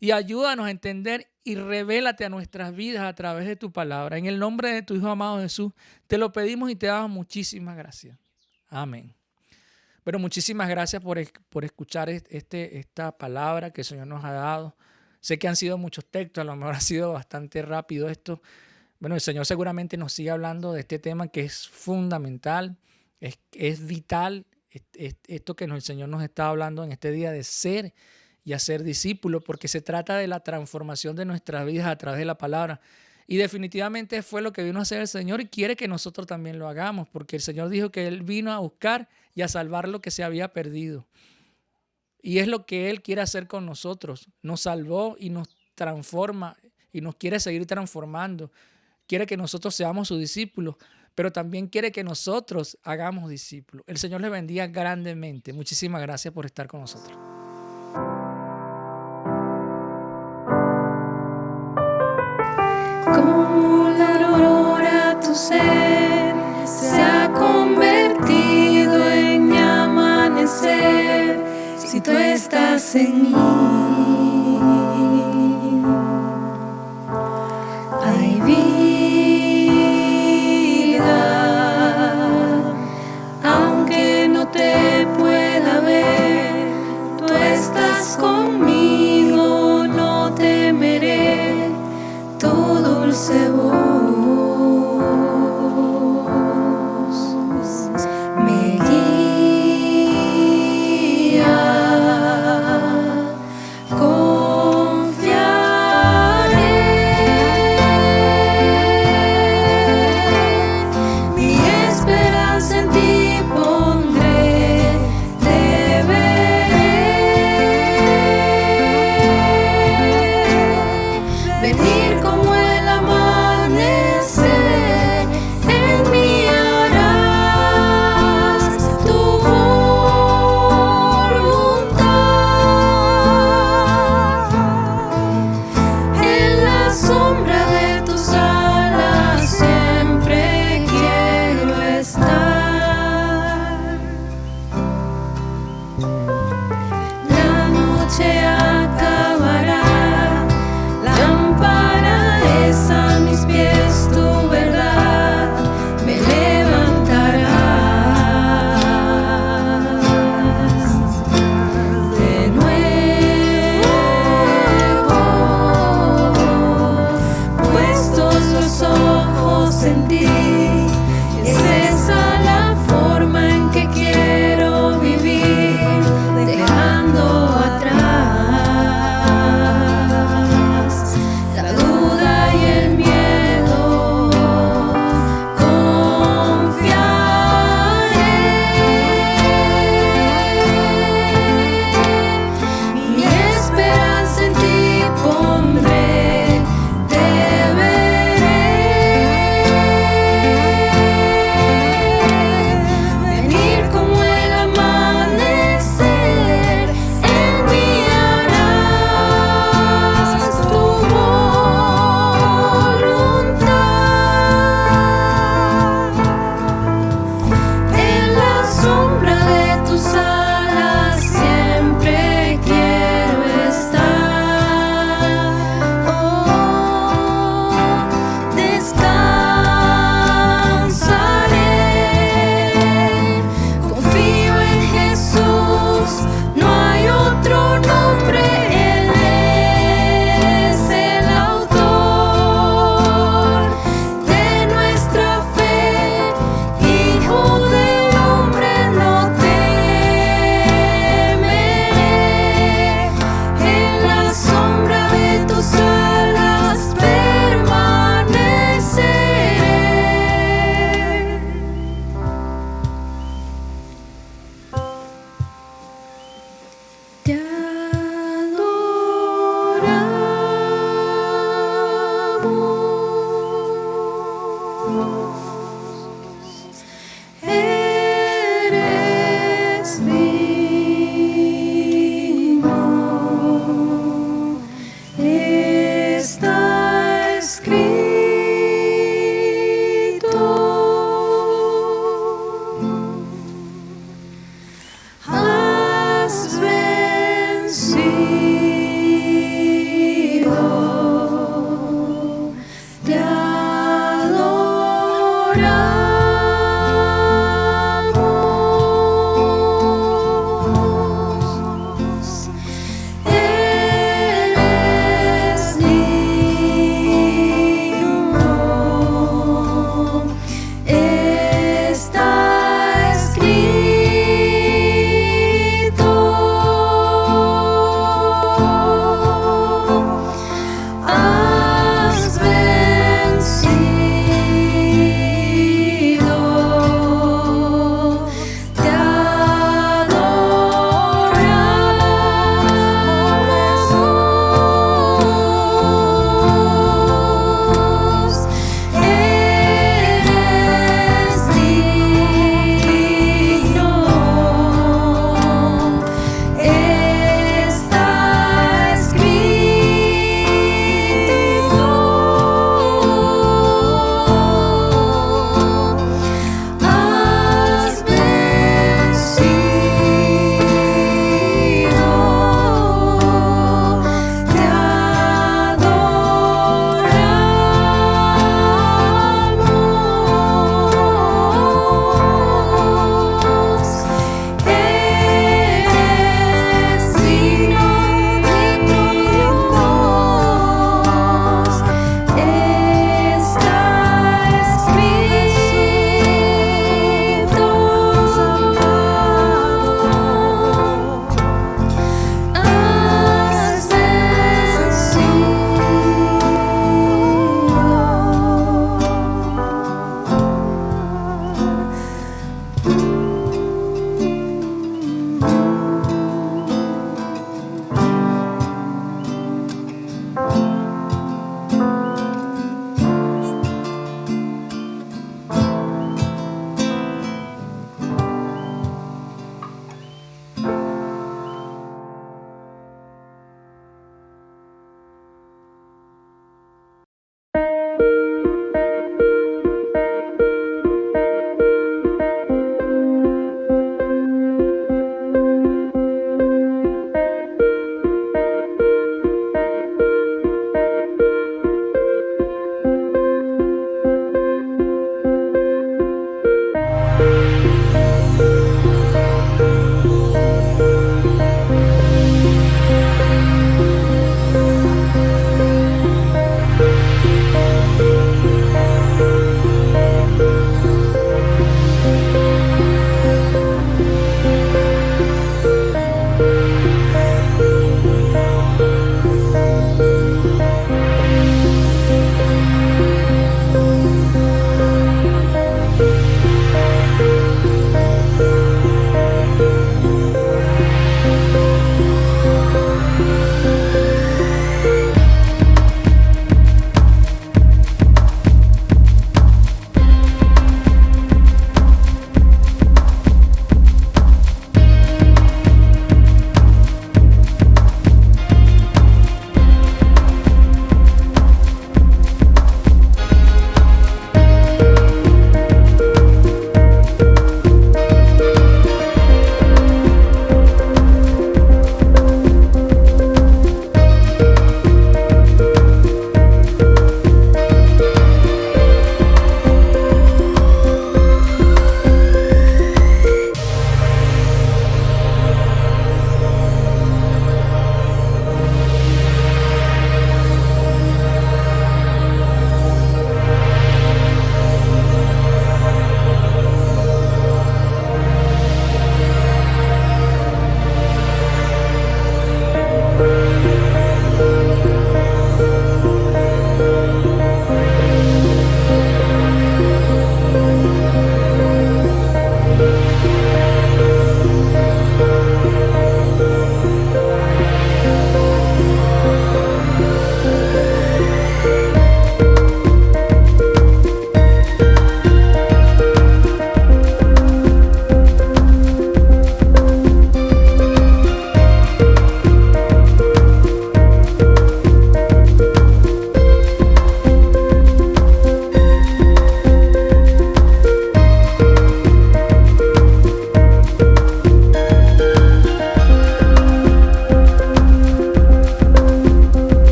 y ayúdanos a entender y revélate a nuestras vidas a través de tu palabra. En el nombre de tu Hijo amado Jesús, te lo pedimos y te damos muchísimas gracias. Amén. Pero muchísimas gracias por escuchar esta palabra que el Señor nos ha dado. Sé que han sido muchos textos, a lo mejor ha sido bastante rápido esto. Bueno, el Señor seguramente nos sigue hablando de este tema que es fundamental. Es vital esto que el Señor nos está hablando en este día de ser y hacer discípulos, porque se trata de la transformación de nuestras vidas a través de la palabra. Y definitivamente fue lo que vino a hacer el Señor y quiere que nosotros también lo hagamos, porque el Señor dijo que Él vino a buscar y a salvar lo que se había perdido. Y es lo que Él quiere hacer con nosotros. Nos salvó y nos transforma y nos quiere seguir transformando. Quiere que nosotros seamos sus discípulos, pero también quiere que nosotros hagamos discípulos. El Señor les bendiga grandemente. Muchísimas gracias por estar con nosotros. Como la aurora tu ser se ha convertido en mi amanecer, si tú estás en mí.